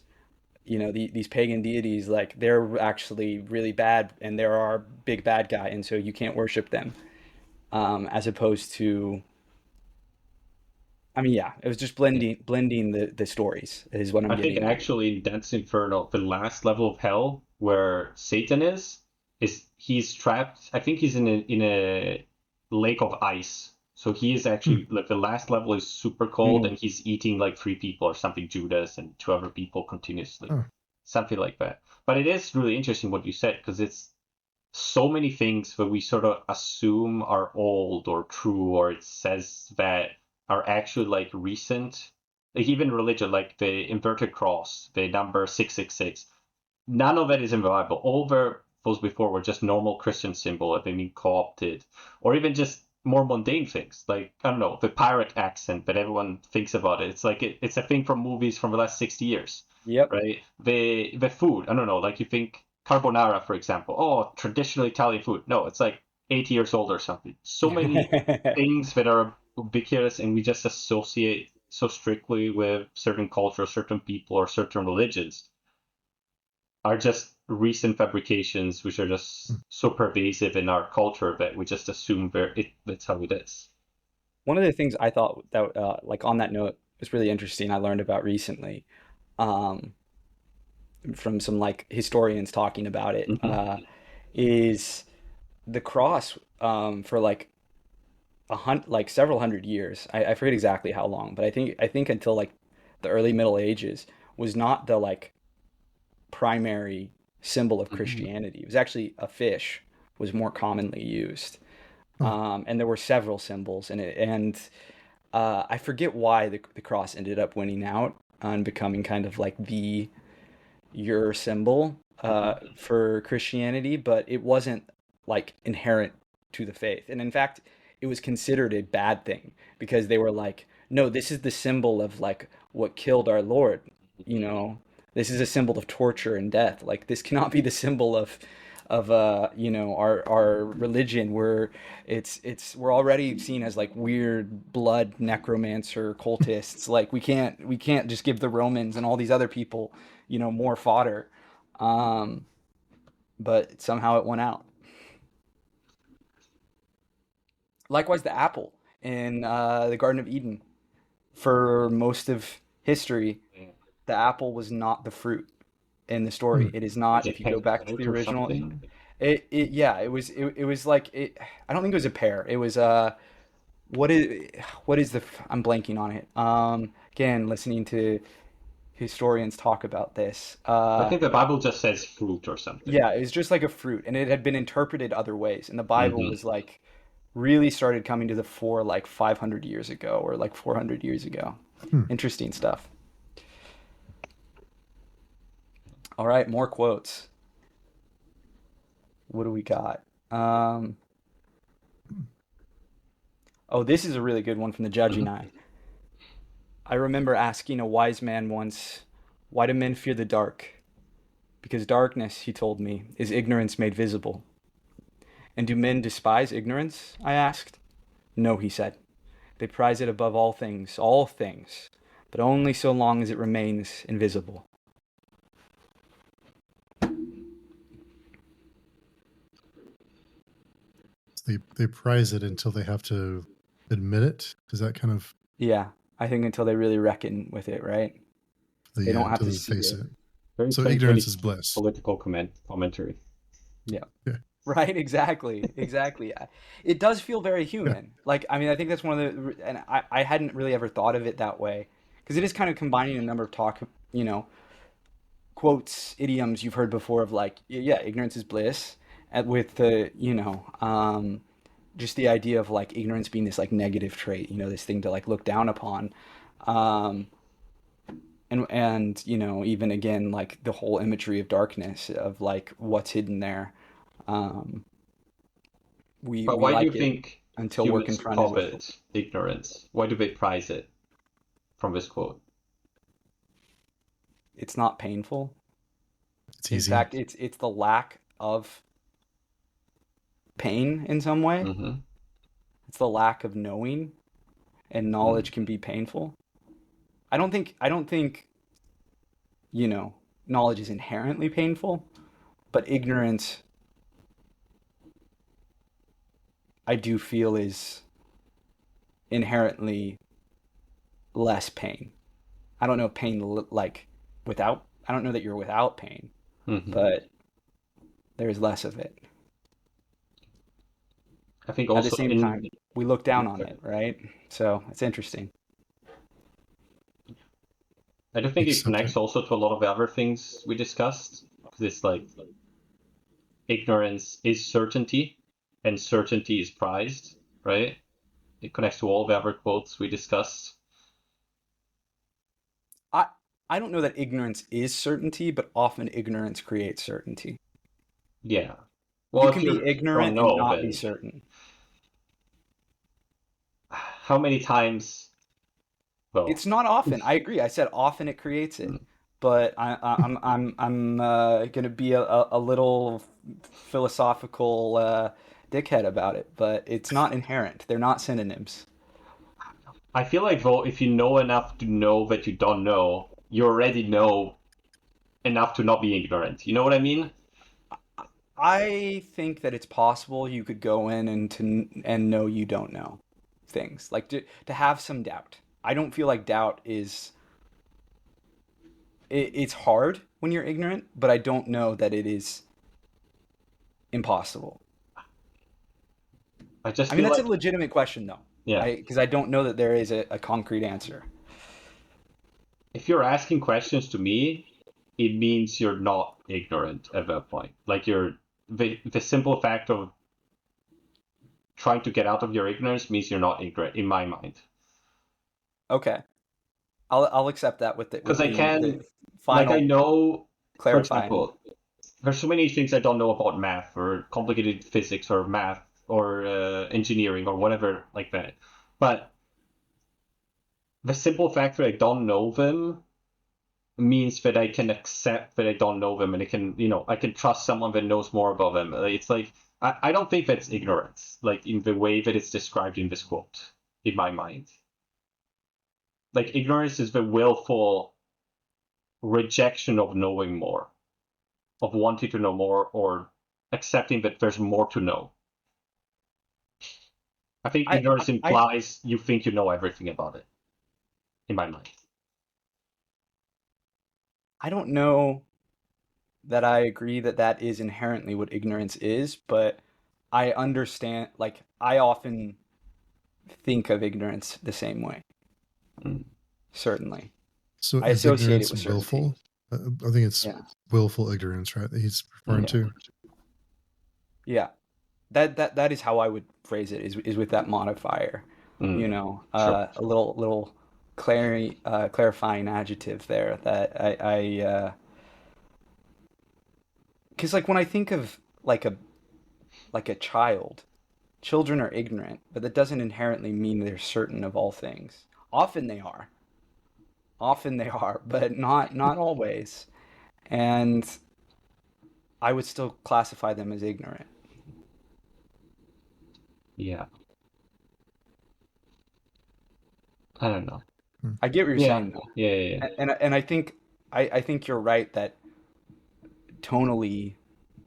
these pagan deities, like they're actually really bad and they're our big bad guy, and so you can't worship them. As opposed to, I mean, yeah, it was just Yeah. blending the stories is what I'm I think getting at. actually in Dante's Inferno, the last level of hell where Satan is he's trapped. I think he's in a lake of ice. So he is Hmm. actually like the last level is super cold Mm. and he's eating like three people or something, Judas and two other people continuously. Huh. Something like that. But it is really interesting what you said because it's so many things that we sort of assume are old or true, or it says that are actually like recent. Like even religion, like the inverted cross, the number 666. None of that is in the Bible. All those before were just normal Christian symbol that they been co-opted, or even just more mundane things like I don't know the pirate accent that everyone thinks about it. It's like it's a thing from movies from the last 60 years, Yep. right? The food I don't know like you think carbonara for example. Oh, traditional Italian food. No, it's like 80 years old or something. So many things that are ubiquitous and we just associate so strictly with certain cultures, certain people, or certain religions are just recent fabrications which are Hmm. just so pervasive in our culture that we just assume that's how it is. One of the things I thought that, like on that note, was really interesting. I learned about recently, um, from some like historians talking about it, Hmm. is the cross, for like like several hundred years. I forget exactly how long, but I think until like the early Middle Ages was not the like primary symbol of Hmm. Christianity. It was actually a fish was more commonly used. Huh. And there were several symbols in it, and I forget why the cross ended up winning out and becoming kind of like the your symbol for Christianity, but it wasn't like inherent to the faith. And in fact, it was considered a bad thing because they were like, no, this is the symbol of like what killed our Lord, you know. This is a symbol of torture and death. Like this cannot be the symbol of of our religion. We're already seen as like weird blood necromancer cultists. Like we can't just give the Romans and all these other people more fodder. Um, but somehow it went out. Likewise, the apple in the Garden of Eden. For most of history, the apple was not the fruit in the story. Hmm. It is Is not. If it you go back to pear the or original, something? yeah, it was like it. I don't think it was a pear. It was what is I'm blanking on it. Again, listening to historians talk about this. I think the Bible just says fruit or something. Yeah, it was just like a fruit, and it had been interpreted other ways. And the Bible Hmm. was like really started coming to the fore like 500 years ago or like 400 years ago. Hmm. Interesting stuff. All right, more quotes. What do we got? Um, oh, this is a really good one from the Judging Eye. I remember asking a wise man once, "Why do men fear the dark?" "Because darkness," he told me, "is ignorance made visible." "And do men despise ignorance?" I asked. "No," he said. "They prize it above all things, but only so long as it remains invisible." They prize it until they have to admit it. Is that kind of Yeah, I think until they really reckon with it, right? the They don't have until to they see face it. it? Very So ignorance 2020 is bliss. political commentary. Yeah. Yeah. Right, exactly, exactly. It does feel very Yeah. human. Like, I mean, I think that's one of and I hadn't really ever thought of it that way because it is kind of combining a number of you know, quotes, idioms you've heard before of like, yeah, ignorance is bliss, with the, just the idea of like ignorance being this like negative trait, this thing to like look down upon. Um, and even again like the whole imagery of darkness of like what's hidden there. Um, we But we why do you like it think until we're humans confronted with it. covet ignorance? Why do they prize it from this quote? It's not painful. It's In easy. fact, it's the lack of pain in some way. Hmm. It's the lack of knowing, and knowledge can be painful. I don't think, you know, knowledge is inherently painful, but ignorance I do feel is inherently less pain. I don't know if pain like without I don't know that you're without pain, Hmm. but there's less of it. I think At the also same in time, we look down on it, right? So it's interesting. I do think it Accept it. connects also to a lot of the other things we discussed. Because it's like ignorance is certainty, and certainty is prized, right? It connects to all the other quotes we discussed. I I don't know that ignorance is certainty, but often ignorance creates certainty. Yeah. Well, You if can be you don't ignorant and know, not be then certain. how many times? Well, It's not often. I agree. I said often it creates it, mm, but I'm gonna be a little philosophical dickhead about it. But it's not inherent. They're not synonyms. I feel like though, if you know enough to know that you don't know, you already know enough to not be ignorant. You know what I mean? I think that it's possible you could go in and know you don't know things like to have some doubt. I don't feel like doubt is it's hard when you're ignorant, but I don't know that it is impossible. I just I mean, feel that's a like, legitimate question, though. yeah, Because I don't know that there is a concrete answer. if you're asking questions to me, it means you're not ignorant at that point. Like you're the simple fact of trying to get out of your ignorance means you're not ignorant in my mind. Okay, I'll accept that with Because I the can, like, I final know, for clarifying. example, there's so many things I don't know about math or complicated physics or math or engineering or whatever like that. But the simple fact that I don't know them means that I can accept that I don't know them, and I can trust someone that knows more about them. It's like I don't think that's ignorance, like in the way that it's described in this quote, in my mind. Like ignorance is the willful rejection of knowing more, of wanting to know more, or accepting that there's more to know. I think I ignorance I implies you think you know everything about it, in my mind. I don't know that I agree that that is inherently what ignorance is, but I understand, like, I often think of ignorance the same way, Mm. certainly. So I is associate it ignorance with certainty. willful? I think it's Yeah. willful ignorance, right? That he's referring Yeah. to. Yeah. That is how I would phrase it, is with that modifier, Mm. Sure. a little clarifying adjective there that because like when I think of like a child, children are ignorant, but that doesn't inherently mean they're certain of all things. Often they are. Often they are, but not always. And I would still classify them as ignorant. Yeah. I don't know. Hmm. I get what you're Yeah. saying though. Yeah. Yeah. Yeah. And I think you're right that tonally,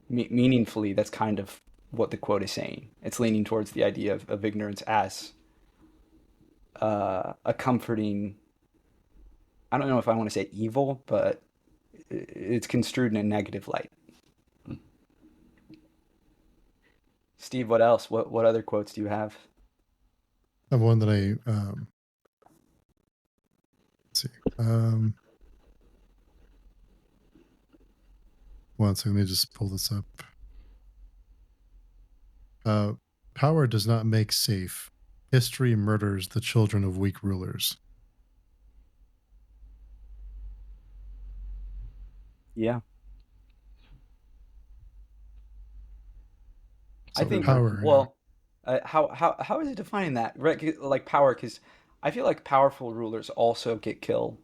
meaningfully, that's kind of what the quote is saying. It's leaning towards the idea of ignorance as a comforting. I don't know if I want to say evil, but it's construed in a negative light. Mm. Steve, what else? What other quotes do you have? I have one that let's see. One second, let me just pull this up. Uh, Power does not make safe. History murders the children of weak rulers. Yeah, I So think. power, yeah. Well, how is it defining that? Right, like power, because I feel like powerful rulers also get killed,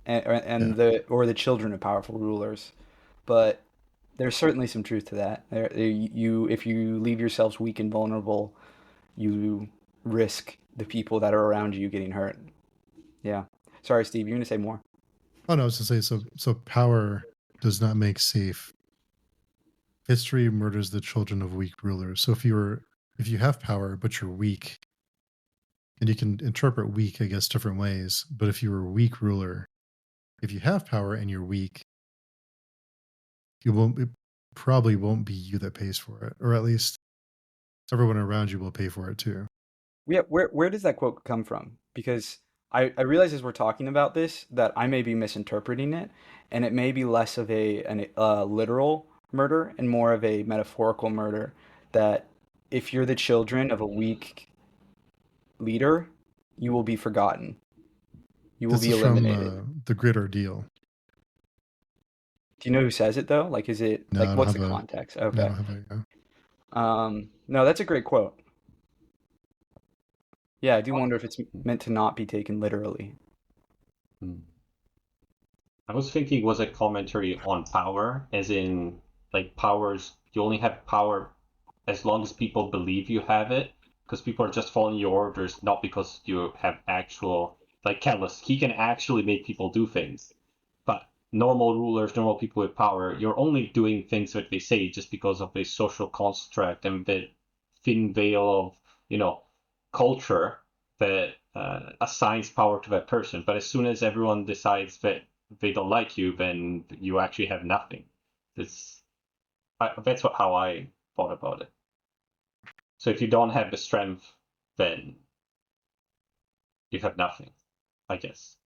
Yeah. and the children of powerful rulers, but there's certainly some truth to that. You if you leave yourselves weak and vulnerable, you risk the people that are around you getting hurt. Yeah. Sorry, Steve, you're gonna say more. Oh no, I was to say so power does not make safe. History murders the children of weak rulers. So if you have power but you're weak, and you can interpret weak, I guess, different ways. But if you're a weak ruler, if you have power and you're weak, it probably won't be you that pays for it, or at least everyone around you will pay for it too. Yeah, where does that quote come from? Because I realize as we're talking about this that I may be misinterpreting it, and it may be less of a literal murder and more of a metaphorical murder. That if you're the children of a weak leader, you will be forgotten. You will This be is from eliminated. the Grit Ordeal. Do you know who says it though? Like, is it No, like I don't what's have the a. context? No, I Okay. don't have a. No, that's a great quote. Yeah, I do Oh. wonder if it's meant to not be taken literally. Mm. I was thinking was a commentary on power, as in like powers. You only have power as long as people believe you have it, because people are just following your orders, not because you have actual like Callus. He can actually make people do things, but normal rulers, normal people with power, you're only doing things that they say just because of the social construct and the thin veil of culture that assigns power to that person. But as soon as everyone decides that they don't like you, then you actually have nothing. That's how I thought about it. So if you don't have the strength, then you have nothing, I guess.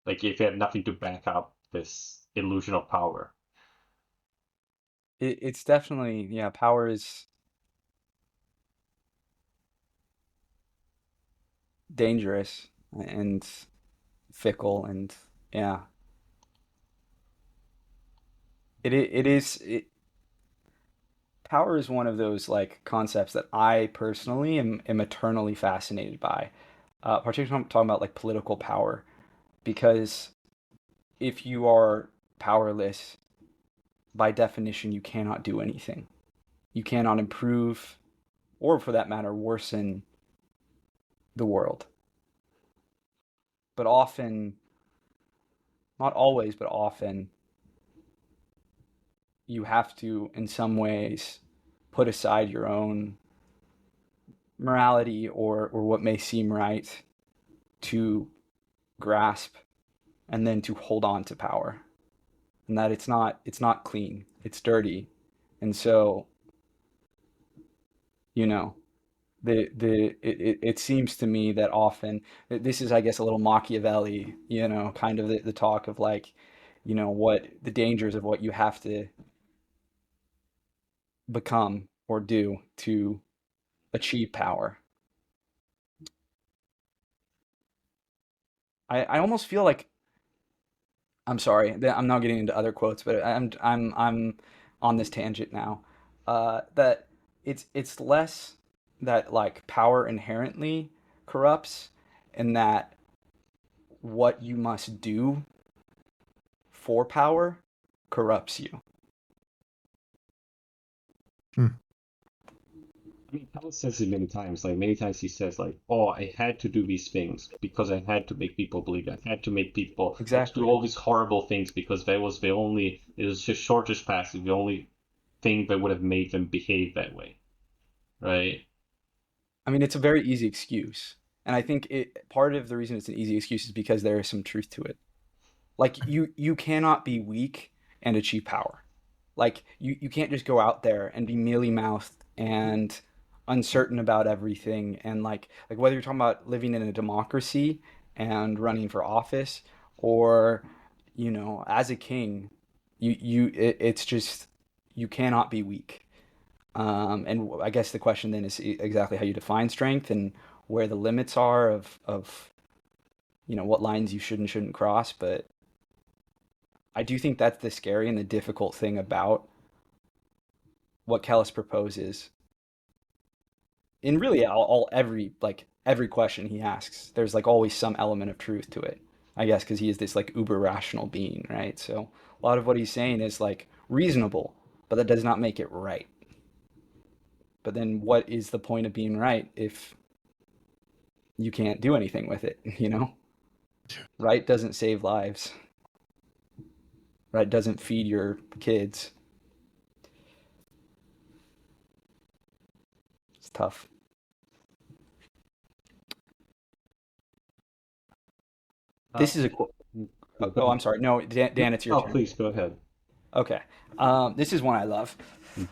Like if you have nothing to back up this illusion of power. It's definitely, yeah, power is dangerous and fickle and yeah. It is power is one of those like concepts that I personally am eternally fascinated by. Particularly when I'm talking about like political power because if you are powerless, by definition, you cannot do anything. You cannot improve, or for that matter, worsen the world. But often, not always, but often, you have to, in some ways, put aside your own morality or what may seem right to grasp and then to hold on to power. And that it's not clean, it's dirty. And so, you know, it seems to me that often this is, I guess, a little Machiavelli, kind of the talk of like, what the dangers of what you have to become or do to achieve power. I almost feel like, I'm sorry, I'm now getting into other quotes, but I'm on this tangent now. That it's less that like power inherently corrupts, and that what you must do for power corrupts you. Hmm. I mean, Paul says it many times. Like many times he says, like, "Oh, I had to do these things because I had to make people believe. I had to make people. I had to do Exactly. all these horrible things because that was the only. It was just shortest path, the only thing that would have made them behave that way, right?" I mean, it's a very easy excuse, and I think it part of the reason it's an easy excuse is because there is some truth to it. Like you cannot be weak and achieve power. Like you can't just go out there and be mealy mouthed and uncertain about everything, and like whether you're talking about living in a democracy and running for office, or as a king, it's just you cannot be weak. And I guess the question then is exactly how you define strength and where the limits are of what lines you should and shouldn't cross. But I do think that's the scary and the difficult thing about what Kellis proposes. In really all every question he asks, there's like always some element of truth to it. I guess because he is this like uber rational being, right? So a lot of what he's saying is like reasonable, but that does not make it right. But then what is the point of being right if you can't do anything with it, you know? Right doesn't save lives. Right doesn't feed your kids. It's tough. Uh, This is a quote. yeah, go Oh, ahead. I'm sorry. No, Dan, it's your Oh, turn. please go ahead. Okay. This is one I love. Mhm.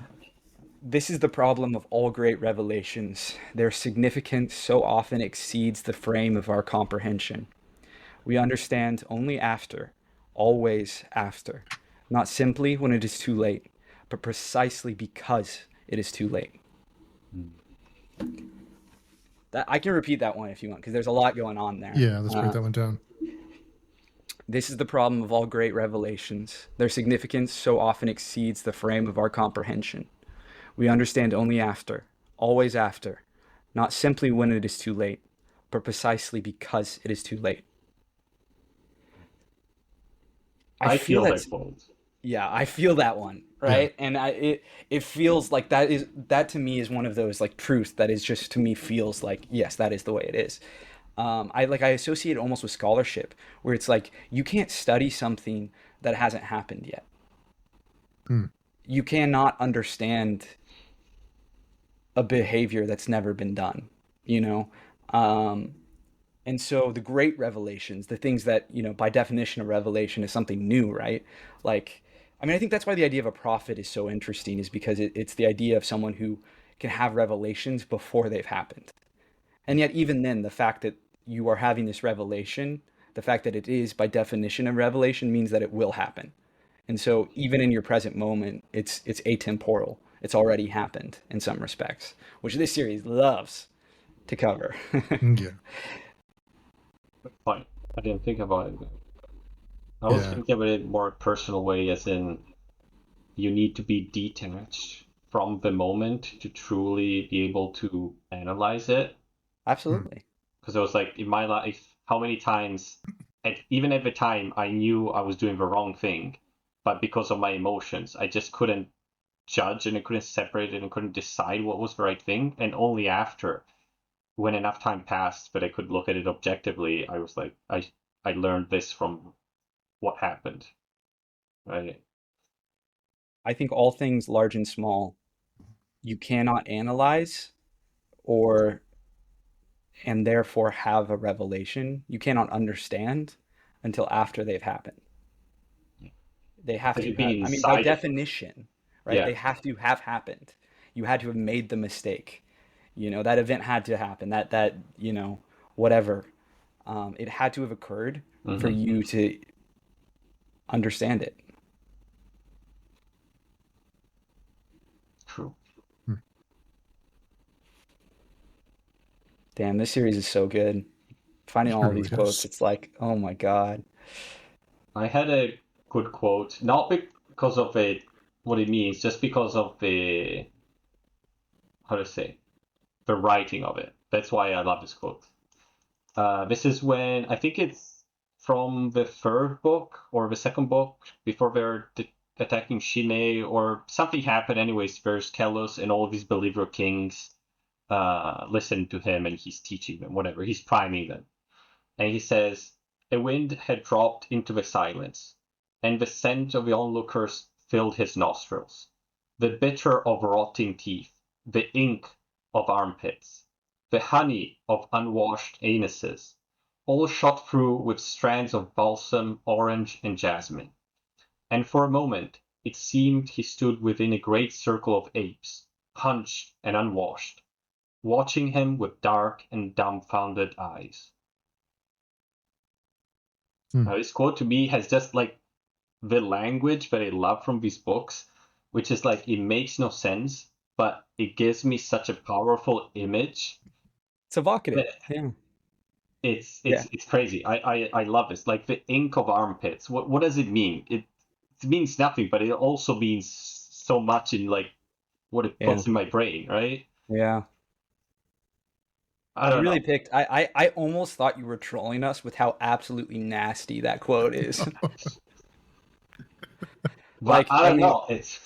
This is the problem of all great revelations. Their significance so often exceeds the frame of our comprehension. We understand only after, always after, not simply when it is too late, but precisely because it is too late. Mm. That I can repeat that one if you want, because there's a lot going on there. Yeah, let's break that one down. This is the problem of all great revelations. Their significance so often exceeds the frame of our comprehension. We understand only after, always after, not simply when it is too late, but precisely because it is too late. I I feel feel that's that quote. Yeah, I feel that one, Yeah. right? And it feels like that to me is one of those like truths that is just to me feels like yes, that is the way it is. I associate it almost with scholarship, where it's like you can't study something that hasn't happened yet. Hmm. You cannot understand a behavior that's never been done, you know? Um, and so the great revelations, the things that, by definition, a revelation is something new, right? Like, I mean, I think that's why the idea of a prophet is so interesting, is because it's the idea of someone who can have revelations before they've happened. And yet, even then, the fact that you are having this revelation, the fact that it is by definition a revelation means that it will happen. And so even in your present moment, it's atemporal. It's already happened in some respects, which this series loves to cover. Yeah. Fine. I didn't think about it. I was Yeah. thinking about it more personal way, as in you need to be detached from the moment to truly be able to analyze it. Hmm. Absolutely. Because I was like, in my life, how many times even at the time, I knew I was doing the wrong thing, but because of my emotions, I just couldn't judge and I couldn't separate it and couldn't decide what was the right thing. And only after, when enough time passed that I could look at it objectively, I was like, I learned this from what happened, right? I think all things large and small you cannot analyze or and therefore have a revelation. You cannot understand until after they've happened. They have Like to it being have, I mean, by inside of it. definition, right? Yeah. They have to have happened. You had to have made the mistake. That event had to happen. Whatever. It had to have occurred for Hmm. you to understand it. True. Hmm. Damn, this series is so good. Finding It all of these really quotes, is. it's like, oh my God. I had a good quote, not because of what it means, just because of the, how to say, the writing of it. That's why I love this quote. This is when I think it's from the third book or the second book before they're attacking Shine or something happened. Anyways, there's Kelos and all of these believer kings listen to him and he's teaching them, whatever. He's priming them. And he says, a wind had dropped into the silence, and the scent of the onlookers filled his nostrils. The bitter of rotting teeth, the ink of armpits, the honey of unwashed anuses, all shot through with strands of balsam, orange, and jasmine. And for a moment it seemed he stood within a great circle of apes, hunched and unwashed, watching him with dark and dumbfounded eyes. Hmm. This quote to me has just like the language that I love from these books, which is like it makes no sense, but it gives me such a powerful image It's evocative. that Yeah. it's Yeah. it's crazy. I love this. Like the ink of armpits. What does it mean? It means nothing, but it also means so much in like what it Yeah. puts in my brain, right? Yeah. I You don't really know. picked. I almost thought you were trolling us with how absolutely nasty that quote is. But Like, I I don't mean, know. It's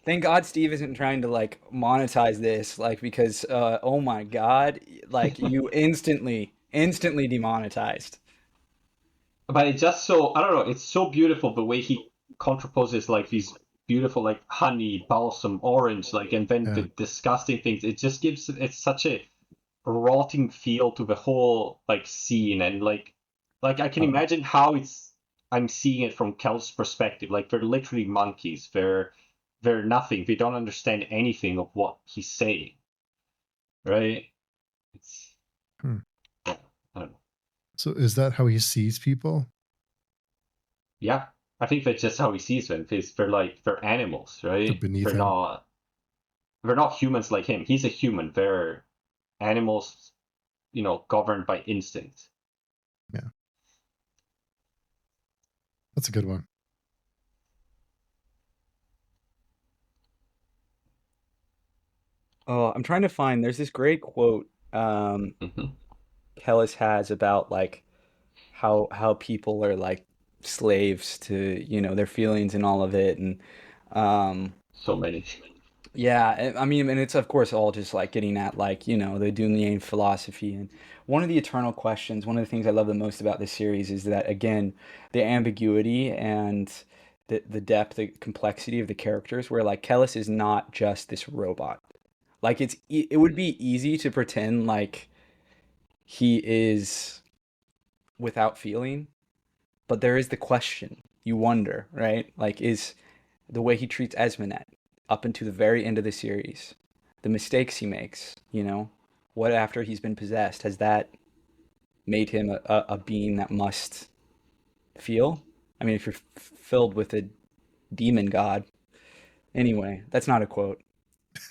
thank God Steve isn't trying to like monetize this, like, because oh my God, like you instantly demonetized. but it's just so I don't know. It's so beautiful the way he contraposes like these beautiful like honey, balsam, orange, like and then the Yeah. disgusting things. It just gives it such a rotting feel to the whole like scene and like I can Oh, imagine how it's I'm seeing it from Kel's perspective. Like they're literally monkeys. They're nothing. They don't understand anything of what he's saying, right? It's Hmm. yeah, I don't know. So is that how he sees people? Yeah, I think that's just how he sees them. Because they're animals, They're right? beneath They're him. not they're not humans like him. He's a human. They're animals, governed by instinct. Yeah. That's a good one. oh, I'm trying to find. There's this great quote Hmm. Kellis has about like how people are like slaves to their feelings and all of it, and um, So many. yeah, I mean, and it's of course all just like getting at like, the Dunyan philosophy. And one of the eternal questions, one of the things I love the most about this series is that again, the ambiguity and the depth, the complexity of the characters, where like Kellis is not just this robot. Like it would be easy to pretend like he is without feeling, but there is the question. You wonder, right? Like is the way he treats Esmenet up into the very end of the series, the mistakes he makes, what after he's been possessed, has that made him a being that must feel? I mean, if you're filled with a demon god. Anyway, that's not a quote.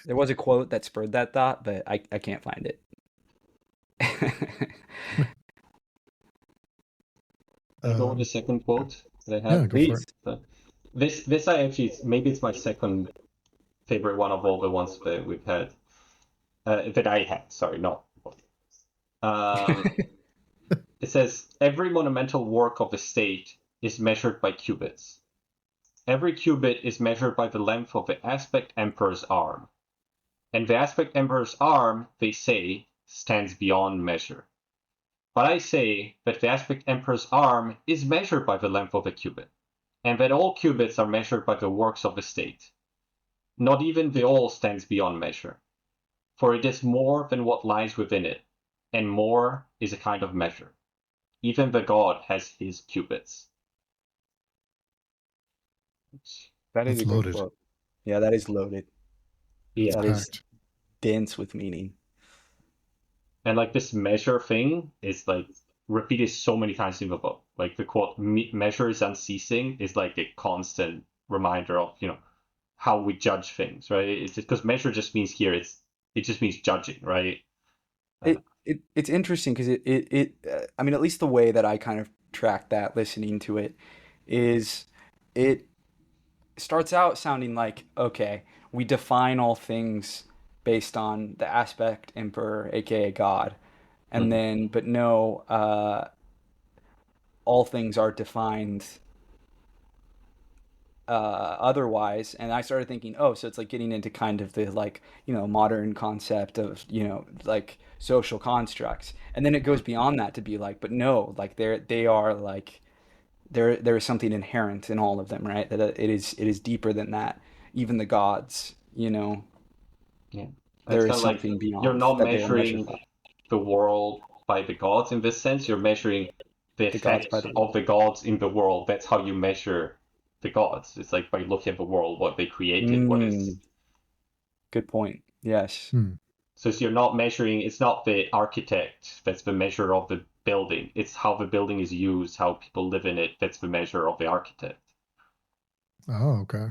There was a quote that spurred that thought, but I can't find it. Can I go with the Um, second quote that I yeah, have? go for it. Please. So, this I actually maybe it's my second favorite one of all the ones that we've had that I had. Sorry, not. Um, It says every monumental work of a state is measured by cubits. Every cubit is measured by the length of the aspect emperor's arm. And the aspect emperor's arm, they say, stands beyond measure. But I say that the aspect emperor's arm is measured by the length of a cubit, and that all cubits are measured by the works of the state. Not even the all stands beyond measure, for it is more than what lies within it, and more is a kind of measure. Even the god has his cubits. That is That's a good loaded. quote. Yeah, that is loaded. It's Yeah. That is packed. dense with meaning. And like this measure thing is like repeated so many times in the book. Like the quote "measure is unceasing" is like a constant reminder of how we judge things, right? It's because measure just means here it just means judging, right? It's interesting because I mean, at least the way that I kind of track that listening to it is it starts out sounding like, okay, we define all things based on the aspect emperor, aka God, and Mhm. then but no, all things are defined otherwise. And I started thinking, oh, so it's like getting into kind of the like, modern concept of, like social constructs. And then it goes beyond that to be like, but no, like they are like there is something inherent in all of them, right? That it is deeper than that. Even the gods, Yeah. It's there kind is of like something you're beyond not that they are measured measuring by. the world by the gods in this sense. You're measuring the The gods by effect the of world. the gods in the world. That's how you measure the gods. It's like by looking at the world, what they created, what is. Mm, good point. Yes. Hmm. So you're not measuring, it's not the architect that's the measure of the building. It's how the building is used, how people live in it. That's the measure of the architect. Oh, okay.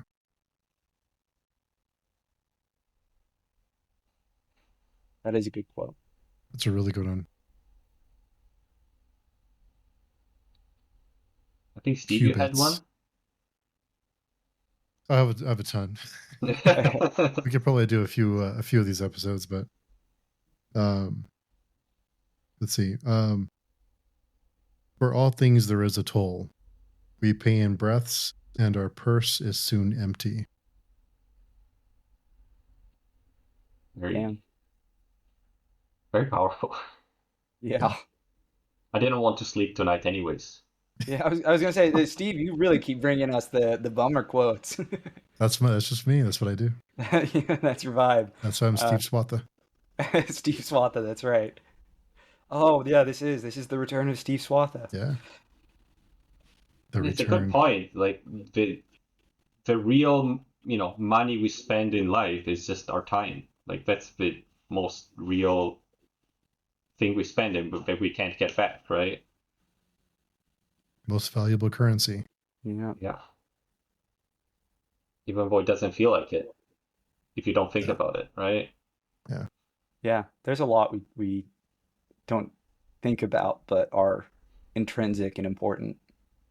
That is a good quote. That's a really good one. I think, Steve, you had Qubits. one? I have a ton. We could probably do a few of these episodes, but um, let's see. For all things there is a toll. We pay in breaths, and our purse is soon empty. Very, Damn. very powerful. Yeah, Yeah. I didn't want to sleep tonight, anyways. Yeah, I was gonna say, Steve, you really keep bringing us the bummer quotes. that's just me. That's what I do. Yeah, that's your vibe. That's why I'm Uh, Steve Swatha. Steve Swatha, that's right. Oh yeah, this is the return of Steve Swatha. Yeah, the It's a good return. point. Like the real, money we spend in life is just our time. Like that's the most real thing we spend in, but that we can't get back, right? Most valuable currency. Yeah, Yeah. Even though it doesn't feel like it if you don't think Yeah, about it, right? yeah. yeah. There's a lot we don't think about, but are intrinsic and important.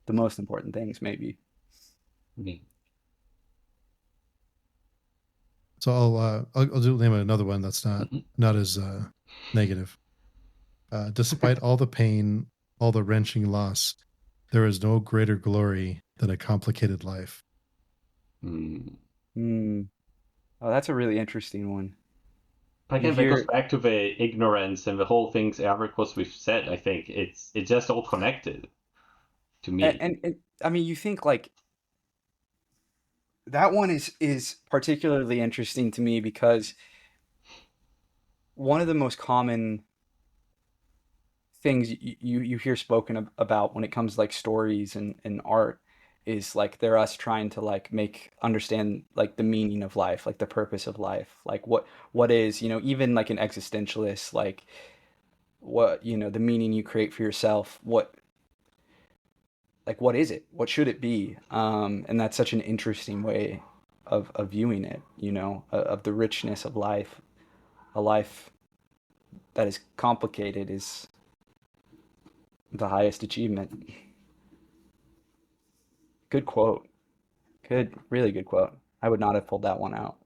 The most important things, maybe. I mean, So I'll do name another one that's mhm. not as negative. Despite all the pain, all the wrenching loss, there is no greater glory than a complicated life. Mm. Hmm. Oh, that's a really interesting one. You Again, that goes hear, back to the ignorance and the whole things Averquos we've said. I think it's just all connected to and, me. and I mean, you think like that one is particularly interesting to me because one of the most common things you hear spoken about when it comes to like stories and art is like they're us trying to like make understand like the meaning of life, like the purpose of life, like what is, even like an existentialist, like what, the meaning you create for yourself, what is it, what should it be, and that's such an interesting way of viewing it, of the richness of life. A life that is complicated is the highest achievement. Good quote. Good, really good quote. I would not have pulled that one out.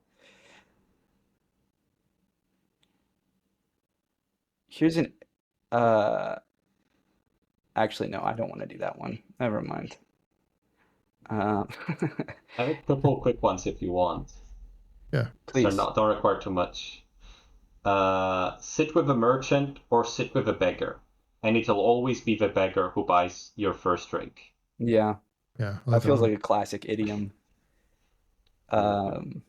Here's an uh Actually, no, I don't want to do that one. Never mind. Uh, I have a couple quick ones if you want. Yeah. They're please. not don't require too much. Sit with a merchant or sit with a beggar, and it'll always be the beggar who buys your first drink. Yeah, Yeah. I like that that feels one. like a classic idiom. Yeah. Um,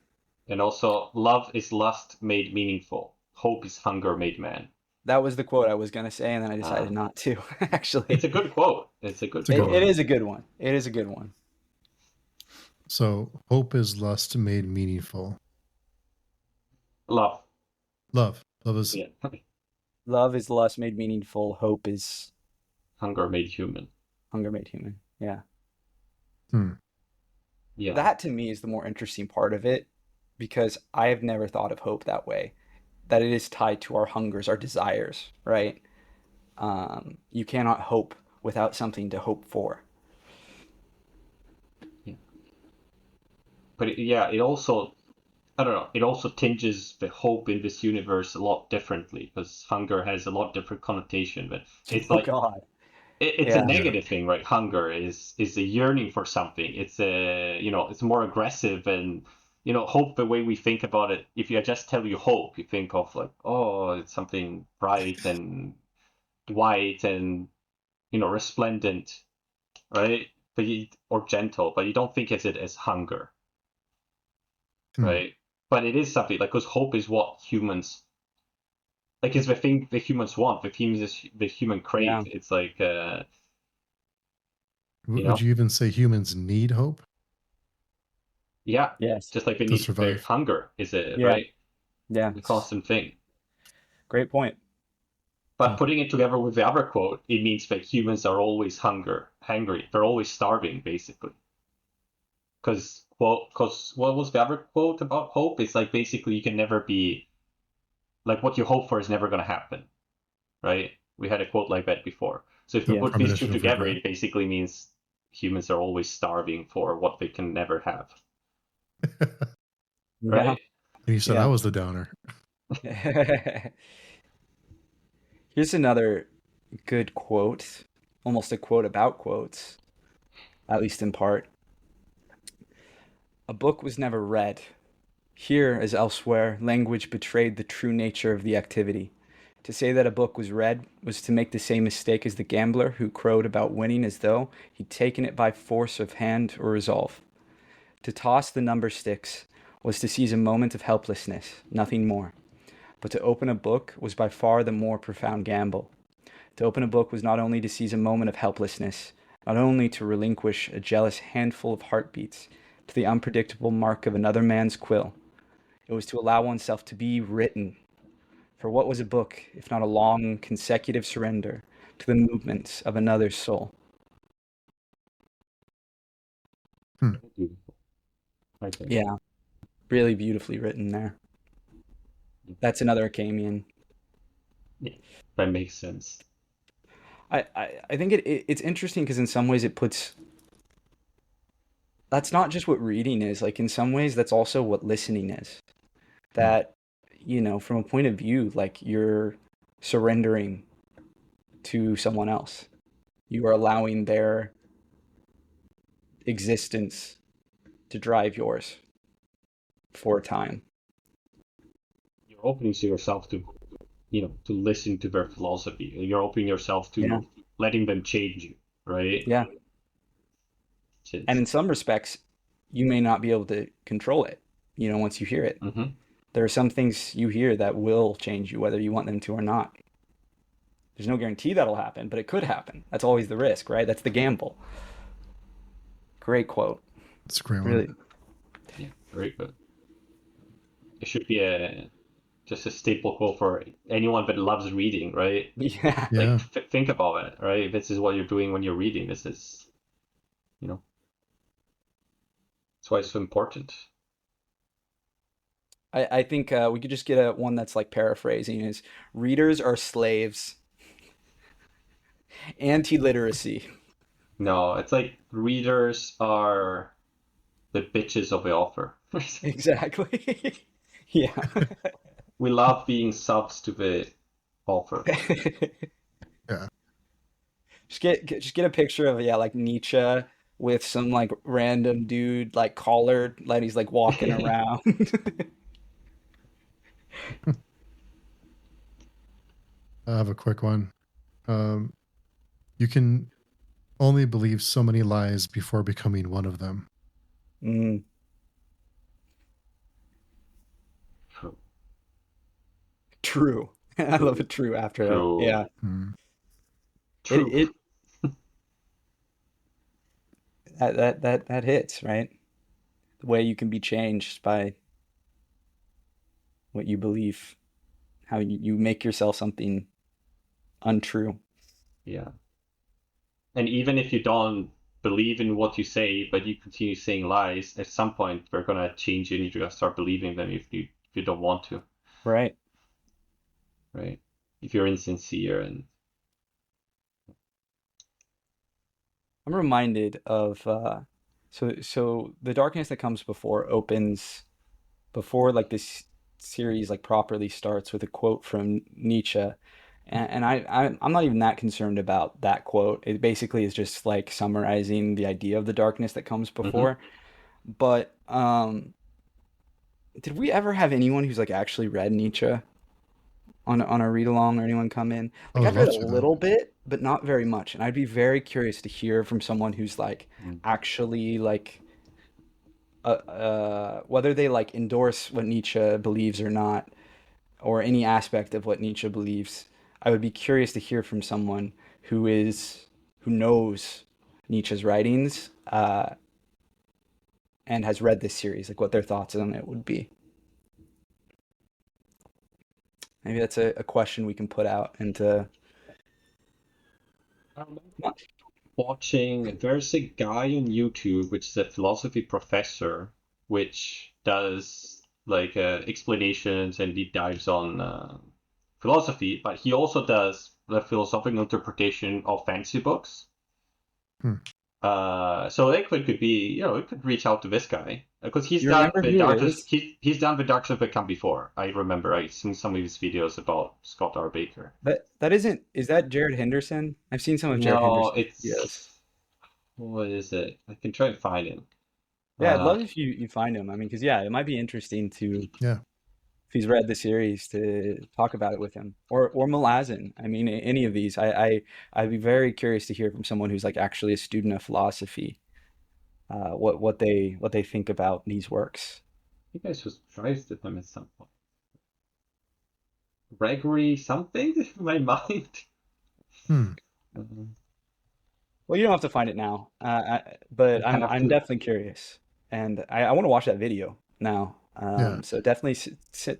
And also, love is lust made meaningful. Hope is hunger made man. that was the quote I was gonna say, and then I Uh, decided not to, it's actually. a good quote. It's a good It's a good quote. It one. is a good one. It is a good one. So hope is lust made meaningful. Love. Love. Love is Yeah. Love is lust made meaningful. Hope is Hunger made human. hunger made human. Yeah. hmm. Yeah. That to me is the more interesting part of it because I have never thought of hope that way, that it is tied to our hungers, our desires, right? You cannot hope without something to hope for. Yeah. But it also, I don't know, it also tinges the hope in this universe a lot differently because hunger has a lot different connotation. But it's Oh like God. it's a Yeah. Yeah. negative thing, right? Hunger is a yearning for something. It's a it's more aggressive and hope the way we think about it. If I just tell you hope, you think of like, oh, it's something bright and white and resplendent, right? Or gentle, but you don't think of it as hunger, Hmm. right? But it is something like because hope is what humans like it's the thing the humans want, the human Yeah. crave. It's like you Would know, you even say humans need hope yeah, Yes. just like they to need their survive? hunger is a Yeah. right, Yeah. a constant thing. Great point. But Hmm. putting it together with the other quote, it means that humans are always hungry. They're always starving, basically. Because what was the other quote about hope? It's like basically you can never be like what you hope for is never going to happen, right? We had a quote like that before. So if we Yeah. put these two Premonition of together, regret. it basically means humans are always starving for what they can never have, Yeah. right? And you said I Yeah. was the downer. Here's another good quote, almost a quote about quotes, at least in part. A book was never read. Here, as elsewhere, language betrayed the true nature of the activity. To say that a book was read was to make the same mistake as the gambler who crowed about winning as though he'd taken it by force of hand or resolve. To toss the number sticks was to seize a moment of helplessness, nothing more. But to open a book was by far the more profound gamble. To open a book was not only to seize a moment of helplessness, not only to relinquish a jealous handful of heartbeats to the unpredictable mark of another man's quill. It was to allow oneself to be written. For what was a book if not a long, consecutive surrender to the movements of another's soul? Hmm. Beautiful. I think. Yeah, really beautifully written there. That's another Acamian. Yeah, that makes sense. I think it's interesting because in some ways it puts that's not just what reading is. Like in some ways that's also what listening is. Hmm. That, from a point of view, like you're surrendering to someone else. You are allowing their existence to drive yours for a time. You're opening to yourself to to listen to their philosophy. You're opening yourself Yeah. to letting them change you, right? Yeah. And Just, in some respects, you may not be able to control it, once you hear it. mm-hmm. There are some things you hear that will change you, whether you want them to or not. There's no guarantee that'll happen, but it could happen. That's always the risk, right? That's the gamble. Great quote. It's a great one. Really. Yeah, very good. It should be just a staple quote for anyone that loves reading, right? Yeah. Like Yeah. think about it, right? This is what you're doing when you're reading. This is, you know, that's why it's so important. I think we could just get one that's like paraphrasing is readers are slaves, anti-literacy. No, it's like readers are the bitches of the author. Exactly. Yeah. We love being subs to the author. Yeah. just get a picture of yeah, like Nietzsche with some like random dude like collared, like he's like walking around. I have a quick one. Um, you can only believe so many lies before becoming one of them. Mm, True. true. I love True. it. True after that. True. Yeah. Hmm. True. It that hits, right? The way you can be changed by what you believe, how you make yourself something untrue. Yeah. And even if you don't believe in what you say, but you continue saying lies, at some point they're gonna change you and you're gonna start believing them if you don't want to, Right. right? If you're insincere and I'm reminded of so the darkness that comes before opens before like this series like properly starts with a quote from Nietzsche. And I'm not even that concerned about that quote. It basically is just like summarizing the idea of the darkness that comes hmm before. But did we ever have anyone who's like actually read Nietzsche on a read along or anyone come in? I Like would I've read love a to though. little bit, but not very much. And I'd be very curious to hear from someone who's like actually like whether they like endorse what Nietzsche believes or not, or any aspect of what Nietzsche believes. I would be curious to hear from someone who knows Nietzsche's writings and has read this series, like what their thoughts on it would be. Maybe that's a question we can put out into. I remember watching. There's a guy on YouTube, which is a philosophy professor, which does like explanations and deep dives on philosophy, but he also does the philosophical interpretation of fantasy books. Hmm. So it could be, it could reach out to this guy because he's You done remember the who it darkest. is? He's done the darkest become before. I remember I seen some of his videos about Scott R. Baker. That isn't, is that Jared Henderson? I've seen some of Jared No, Henderson's videos. it's what is it? I can try and find him. Yeah, I'd Uh, love if you find him. I mean, because yeah, it might be interesting to Yeah. if he's read the series to talk about it with him or Malazan. I mean, any of these. I'd be very curious to hear from someone who's like actually a student of philosophy, what they think about these works. I think I just tried to him at some point. Gregory something in my mind. Hmm. Uh, Well, you don't have to find it now, but I have I'm to. definitely curious, and I want to watch that video now. Yeah. So definitely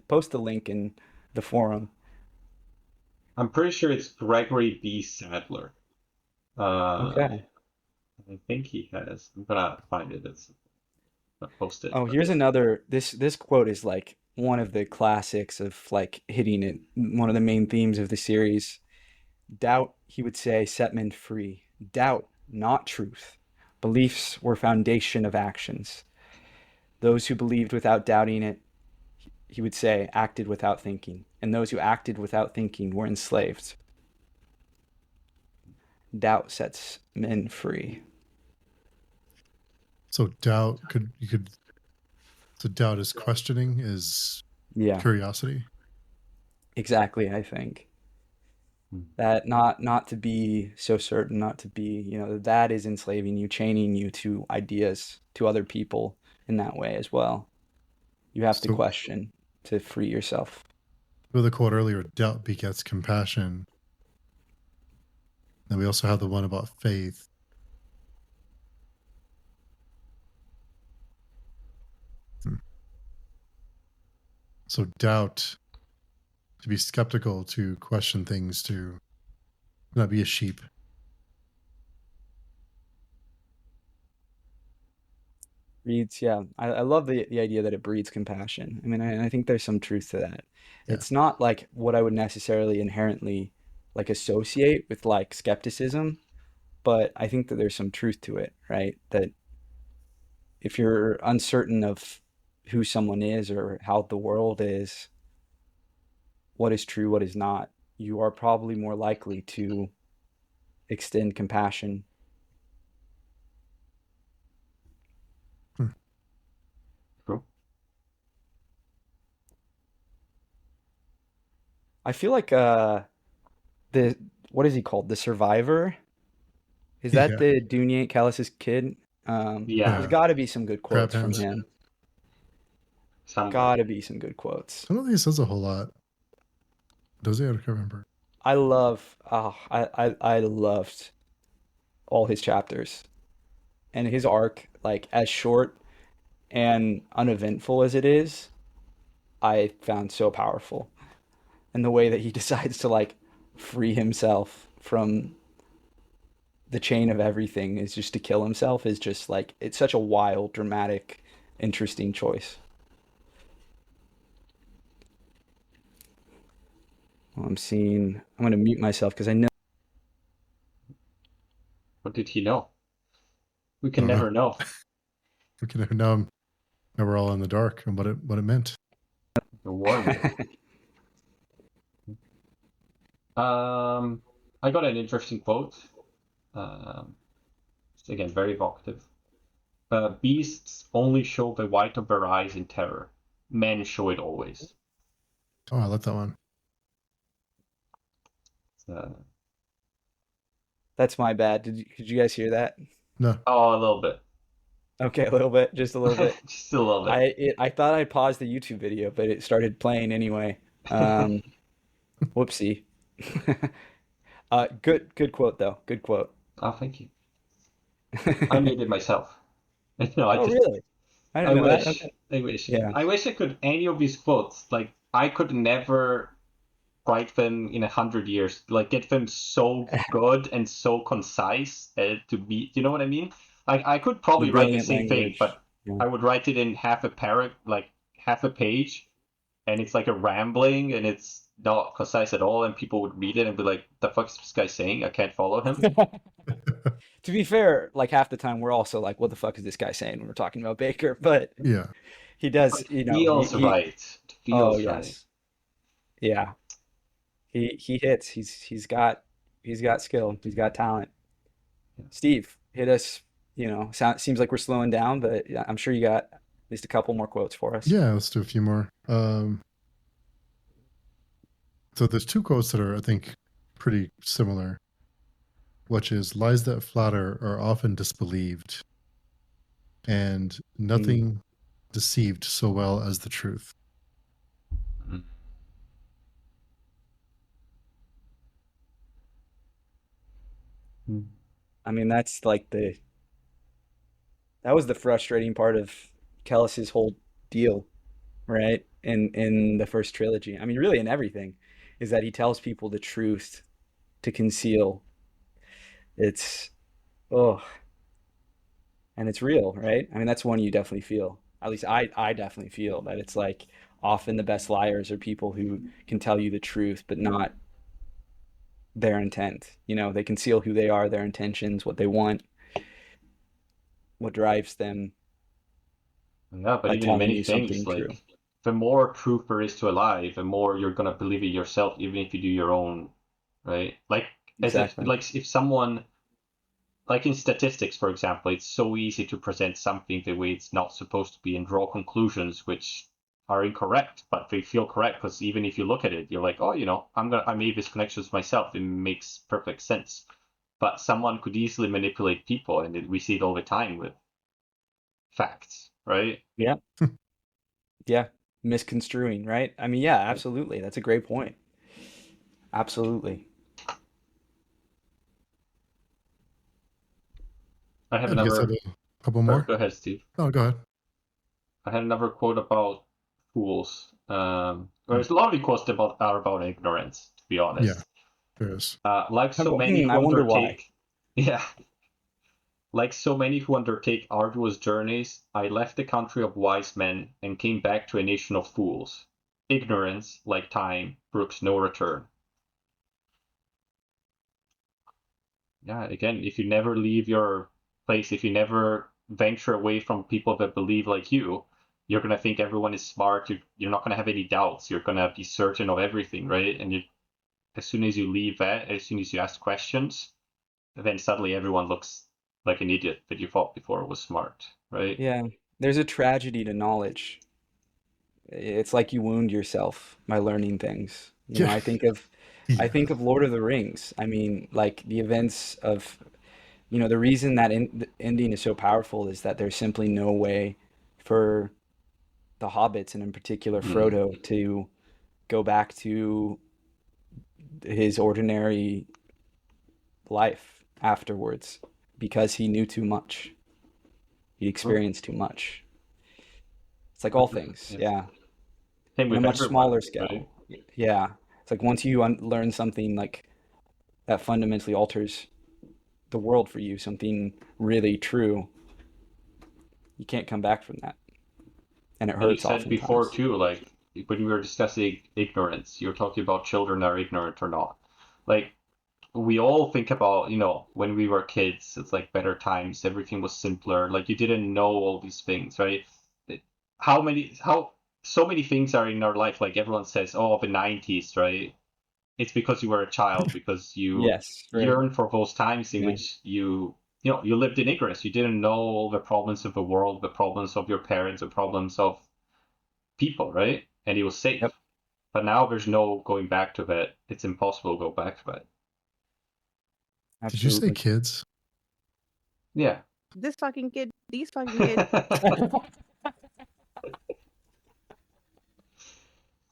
post the link in the forum. I'm pretty sure it's Gregory B. Sadler. Uh, Okay. I think he has. I'm gonna find it. It's post it. Oh, But here's another. This quote is like one of the classics of like hitting it. One of the main themes of the series. Doubt, he would say, set men free. Doubt, not truth. Beliefs were foundation of actions. Those who believed without doubting it, he would say, acted without thinking. And those who acted without thinking were enslaved. Doubt sets men free. So doubt could you could so doubt is questioning is Yeah, curiosity. exactly, I think. Hmm. That not to be so certain, not to be, that is enslaving you, chaining you to ideas, to other people in that way as well. You have to So question to free yourself. with the quote earlier, doubt begets compassion. Then we also have the one about faith. Hmm. So doubt, to be skeptical, to question things, to not be a sheep. Breeds, yeah. I love the idea that it breeds compassion. I mean, I think there's some truth to that. Yeah. It's not like what I would necessarily inherently like associate with like skepticism, but I think that there's some truth to it, right? That if you're uncertain of who someone is or how the world is, what is true, what is not, you are probably more likely to extend compassion. Hmm. True. I feel like the what is he called? The Survivor? Is that Yeah. the Duny Callus's kid? Yeah, There's Yeah. got to be some good Crab quotes from hands. him. somewhere. Got to be some good quotes. I don't think he says a whole lot. Does he? I can't remember. I loved all his chapters and his arc, like as short and uneventful as it is, I found so powerful. And the way that he decides to like free himself from the chain of everything is just to kill himself is just like it's such a wild, dramatic, interesting choice. Well, I'm gonna mute myself because I know. What did he know? We I can don't know. never know. We can now we're all in the dark on what it meant. The warning. I got an interesting quote. It's again very evocative. Beasts only show the white of their eyes in terror. Men show it always. Oh, I like that one. Uh, That's my bad. Did you guys hear that? No. oh, a little bit. Okay, a little bit, just a little bit. Just a little bit. I thought I paused the YouTube video, but it started playing anyway. Um, Whoopsie. Good quote though. Good quote. Oh, thank you. I made it myself. No, Oh, really? I I didn't know that. wish. Okay. I wish. Yeah. I wish I could any of these quotes. Like I could never write them in 100 years. Like get them so good and so concise to be. You know what I mean? Like I could The probably write the brilliant same thing, language. but Yeah. I would write it in half a paragraph, like half a page, and it's like a rambling, and it's not concise at all, and people would read it and be like, "The fuck is this guy saying? I can't follow him." To be fair, like half the time we're also like, what the fuck is this guy saying when we're talking about Baker? But Yeah. he does, But it feels he right. It oh feels right. yes. Yeah. He hits. He's got skill. He's got talent. Steve, hit us, seems like we're slowing down, but yeah, I'm sure you got at least a couple more quotes for us. Yeah, let's do a few more. So there's two quotes that are, I think, pretty similar, which is lies that flatter are often disbelieved, and Mm. nothing deceived so well as the truth. Mm. I mean, that was the frustrating part of Kellis's whole deal, right? In the first trilogy. I mean, really in everything, is that he tells people the truth to conceal. It's oh, and it's real, right? I mean, that's one you definitely feel. At least I definitely feel that it's like often the best liars are people who can tell you the truth, but not their intent. They conceal who they are, their intentions, what they want, what drives them Yeah, but by even in telling many you things, something true. like the more truth there is to a lie, the more you're gonna believe it yourself, even if you do your own, right? Like as if Exactly. like if someone like in statistics, for example, it's so easy to present something the way it's not supposed to be and draw conclusions which are incorrect, but they feel correct because even if you look at it, you're like, oh, I made these connections myself. It makes perfect sense. But someone could easily manipulate people, and we see it all the time with facts, right? Yeah. Yeah. Misconstruing, right? I mean, yeah, absolutely. That's a great point. Absolutely. I have Yeah, do you guys have another. a couple Sorry, more? go ahead, Steve. Oh, go ahead. I had another quote about fools. Hmm. There's a lot of quotes are about ignorance, to be Yeah, honest. there is. Like so many I who wonder why. undertake, yeah, like so many who undertake arduous journeys, I left the country of wise men and came back to a nation of fools. Ignorance, like time, brooks no return. Yeah, again, if you never leave your place, if you never venture away from people that believe like you're gonna think everyone is smart. You're not gonna have any doubts. You're gonna be certain of everything, right? And as soon as you leave that, as soon as you ask questions, then suddenly everyone looks like an idiot that you thought before was smart, right? Yeah, there's a tragedy to knowledge. It's like you wound yourself by learning things. You know, Yeah. I Yeah. think of Lord of the Rings. I mean, like the events of, the reason that the ending is so powerful is that there's simply no way for the hobbits, and in particular Mm. Frodo, to go back to his ordinary life afterwards because he knew too much. He True. experienced too much. It's like all things, Yeah. yeah, Same on a with much everyone, smaller right? scale. Yeah, it's like once you learn something like that fundamentally alters the world for you, something really true, you can't come back from that, and it And you hurts said before oftentimes. too, like when we were discussing ignorance, you were talking about children are ignorant or not. Like we all think about, when we were kids, it's like better times, everything was simpler. Like you didn't know all these things, right? How so many things are in our life. Like everyone says, oh, the 90s, right? It's because you were a child, because you Yes, right. yearn for those times in Yeah. which you lived in ignorance. You didn't know all the problems of the world, the problems of your parents, the problems of people, right? And it was Yep. safe. But now there's no going back to that. It's impossible to go back to that. Did you say Absolutely. kids? Yeah. This fucking kid, these fucking kids.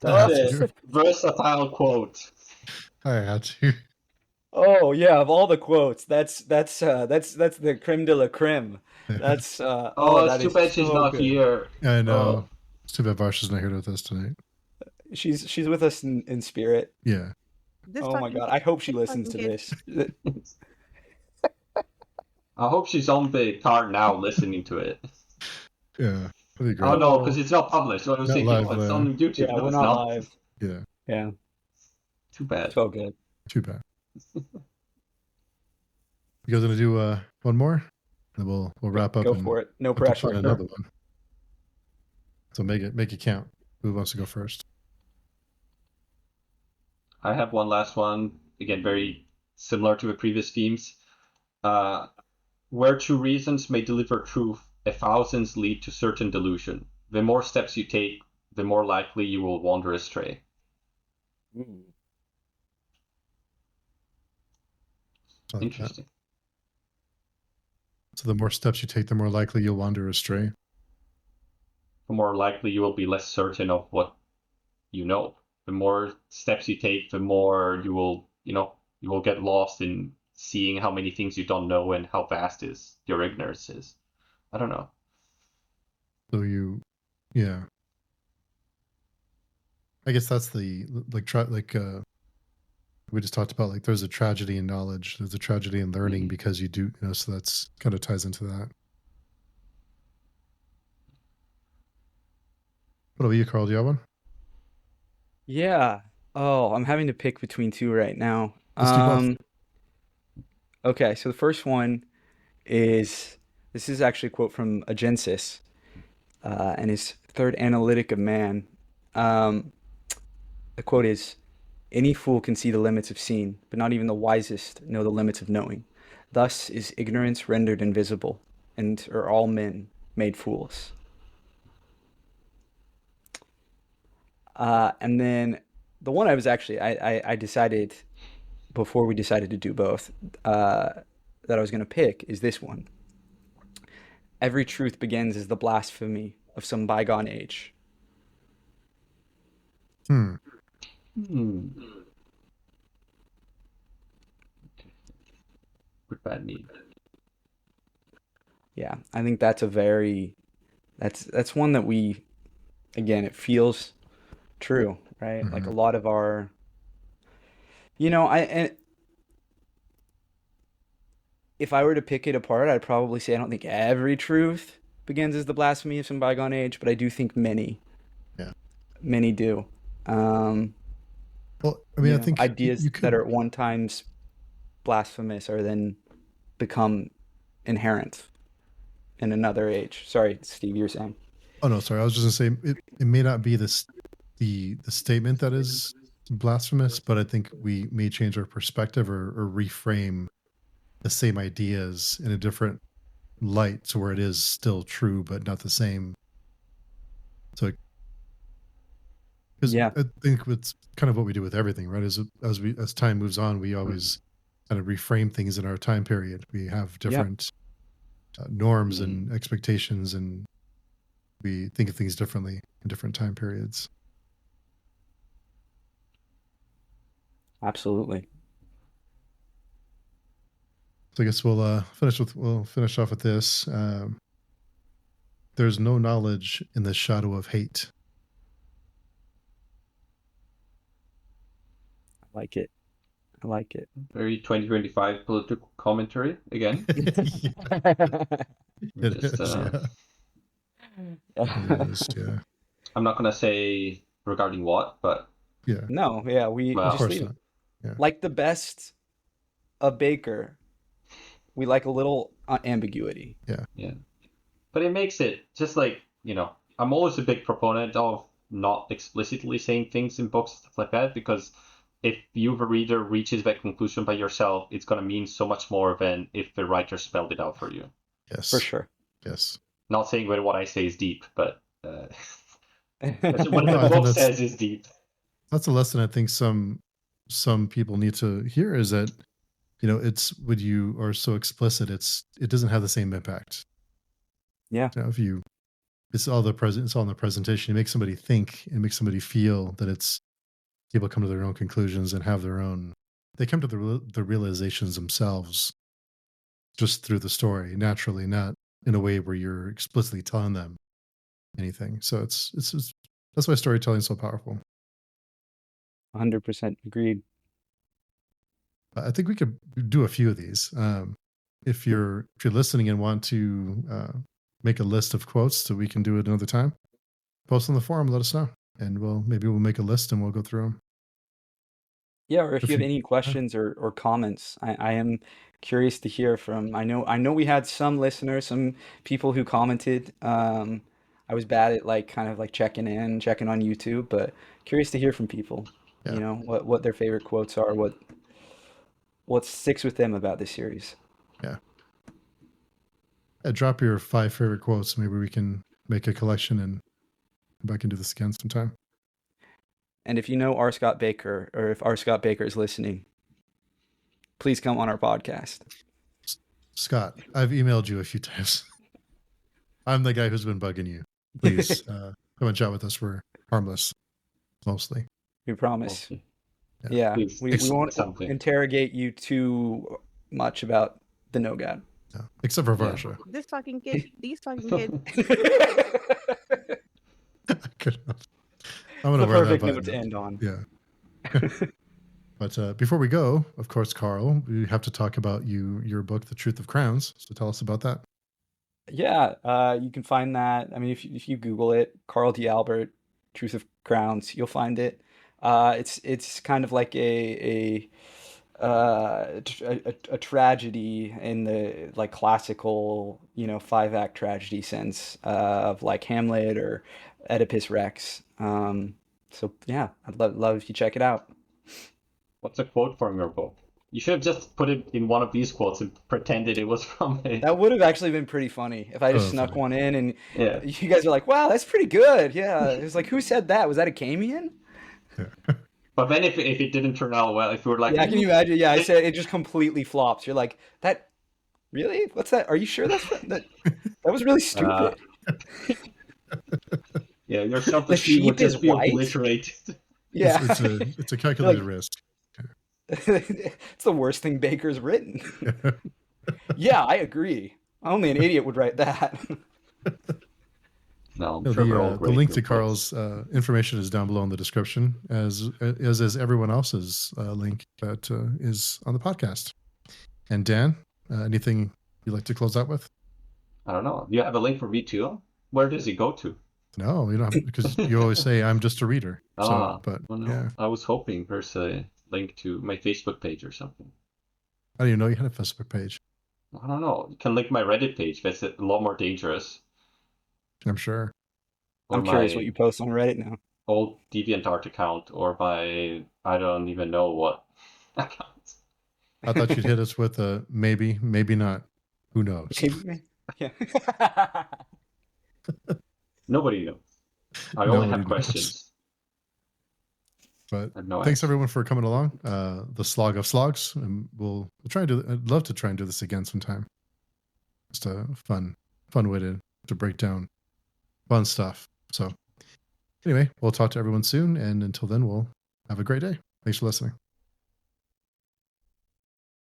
I had Such to. a versatile quote. I had to. Oh yeah, of all the quotes, that's the creme de la creme. That's Oh, it's that too is bad she's so not good. here. I Oh, know. It's too bad Varsha's not here with us tonight. She's with us in spirit. Yeah. This Oh my fucking God, kid, I hope she this listens fucking to kid. this. I hope she's on the car now listening to it. Yeah. That'd be Oh great. no, Oh because it's not published. So I was Not thinking, live oh, it's though. on YouTube. yeah, No, we're it's not not. live. Yeah. Yeah, Too bad. so good. Too bad. You guys gonna do one more? And we'll wrap up Go and for it. No have to plan pressure. another one. So make it count. Who wants to go first? I have one last one. Again, very similar to the previous themes. Uh, where two reasons may deliver truth, a thousands lead to certain delusion. The more steps you take, the more likely you will wander astray. Mm. I like that. Interesting. So the more steps you take, the more likely you'll wander astray. The more likely you will be less certain of what you know. The more steps you take, the more you will get lost in seeing how many things you don't know and how vast is your ignorance is. I don't know. So yeah. I guess that's the we just talked about, like there's a tragedy in knowledge, there's a tragedy in learning because you do, so that's kind of ties into that. What about you, Carl? Do you have one? Yeah. Oh, I'm having to pick between two right now. Let's do both. Okay, so the first one is this is actually a quote from Agensis, and his third analytic of man. Um, the quote is, "Any fool can see the limits of seeing, but not even the wisest know the limits of knowing. Thus is ignorance rendered invisible, and are all men made fools." And then the one I was actually I decided before we decided to do both that I was going to pick is this one. Every truth begins as the blasphemy of some bygone age. Hmm. Good bad need. Yeah, I think that's a very that's one that we again it feels true, right? Like Mm-hmm. a lot of our I and if I were to pick it apart, I'd probably say I don't think every truth begins as the blasphemy of some bygone age, but I do think Yeah. many do. Um, Well, I mean, I think ideas you that could. are at one times blasphemous are then become inherent in another age. Sorry, Steve, you're saying. Oh no, sorry. I was just gonna say it may not be the statement that is blasphemous, but I think we may change our perspective or reframe the same ideas in a different light, to where it is still true but not the same. So, because Yeah. I think it's kind of what we do with everything, right? As time moves on, we always kind of reframe things in our time period. We have different norms and expectations, and we think of things differently in different time periods. Absolutely. So I guess we'll finish off with this. There's no knowledge in the shadow of hate. I like it. I like it. Very 2025 political commentary again. It Just, is, yeah. It is, yeah. I'm not gonna say regarding what, but Yeah. No, yeah, we Well, Of just course leave not. it. Yeah. Like the best of Baker, we like a little ambiguity. yeah. But it makes it just like, I'm always a big proponent of not explicitly saying things in books and stuff like that, because if you, the reader, reaches that conclusion by yourself, it's gonna mean so much more than if the writer spelled it out for you. Yes. For sure. Yes. Not saying that what I say is deep, but what No, I the think book says is deep. That's a lesson I think some people need to hear, is that, it's when you are so explicit, it doesn't have the same impact. Yeah. If you, it's all in the presentation. You make somebody think and make somebody feel that people come to their own conclusions and have their own. They come to the realizations themselves, just through the story, naturally, not in a way where you're explicitly telling them anything. So it's that's why storytelling is so powerful. 100% agreed. I think we could do a few of these. If you're listening and want to make a list of quotes, so we can do it another time, post on the forum, let us know, and we'll make a list and we'll go through them. Yeah, or if If you have you- any questions or comments, I am curious to hear from. I know we had some listeners, some people who commented. I was bad at kind of checking on YouTube, but curious to hear from people. Yeah. You know, what their favorite quotes are, what sticks with them about this series. Yeah, drop your 5 favorite quotes. Maybe we can make a collection and come back and do this again sometime. And if you know R. Scott Baker, or if R. Scott Baker is listening, please come on our podcast. Scott, I've emailed you a few times. I'm the guy who's been bugging you. Please come and chat with us. We're harmless, mostly. We promise. Okay. Yeah, Please, we won't something. interrogate you too much about the Nogad. No, except for Varsha. This fucking kid, these fucking kids. I could have. I'm The gonna wear that perfect note to button. end on. Yeah. But before we go, of course, Carl, we have to talk about your book, The Truth of Crowns. So tell us about that. Yeah, you can find that. I mean, if you Google it, Carl D. Albert, Truth of Crowns, you'll find it. It's kind of like a tragedy in the classical, 5-act tragedy sense of Hamlet or Oedipus Rex. So yeah, I'd love if you check it out. What's a quote from your book? You should have just put it in one of these quotes and pretended it was from it. That would have actually been pretty funny if I just snuck funny. one in and Yeah. you guys are like, "Wow, that's pretty good." Yeah, it was like, who said that? Was that a Camian? But then if it didn't turn out well, if we were like, Yeah, can you imagine? Yeah, I said it just completely flops. You're like, that really? What's that? Are you sure that was really stupid? yeah, your The self-esteem would sheep is just be white? obliterated. Yeah, It's a calculated risk. it's the worst thing Baker's written. Yeah, I agree. Only an idiot would write that. No, I'm No, sure we're all the great link to with Carl's information is down below in the description, as is everyone else's link that is on the podcast. And Dan, anything you'd like to close out with? I don't know. You have a link for me too? Where does it go to? No, you don't have, because you always say I'm just a reader. But well, no. yeah, I was hoping there's a link to my Facebook page or something. I didn't even know you had a Facebook page. I don't know. You can link my Reddit page. That's a lot more dangerous. I'm sure. Or I'm curious my what you post on Reddit now. old DeviantArt account, or my I don't even know what account. I thought you'd hit us with a maybe, maybe not. Who knows? Maybe. Yeah. Nobody knows. I only Nobody have knows. questions. But I have no thanks answer. everyone for coming along. The Slog of Slogs, and we'll try and do. I'd love to try and do this again sometime. Just a fun way to break down fun stuff. So anyway, we'll talk to everyone soon, and until then, we'll have a great day. Thanks for listening.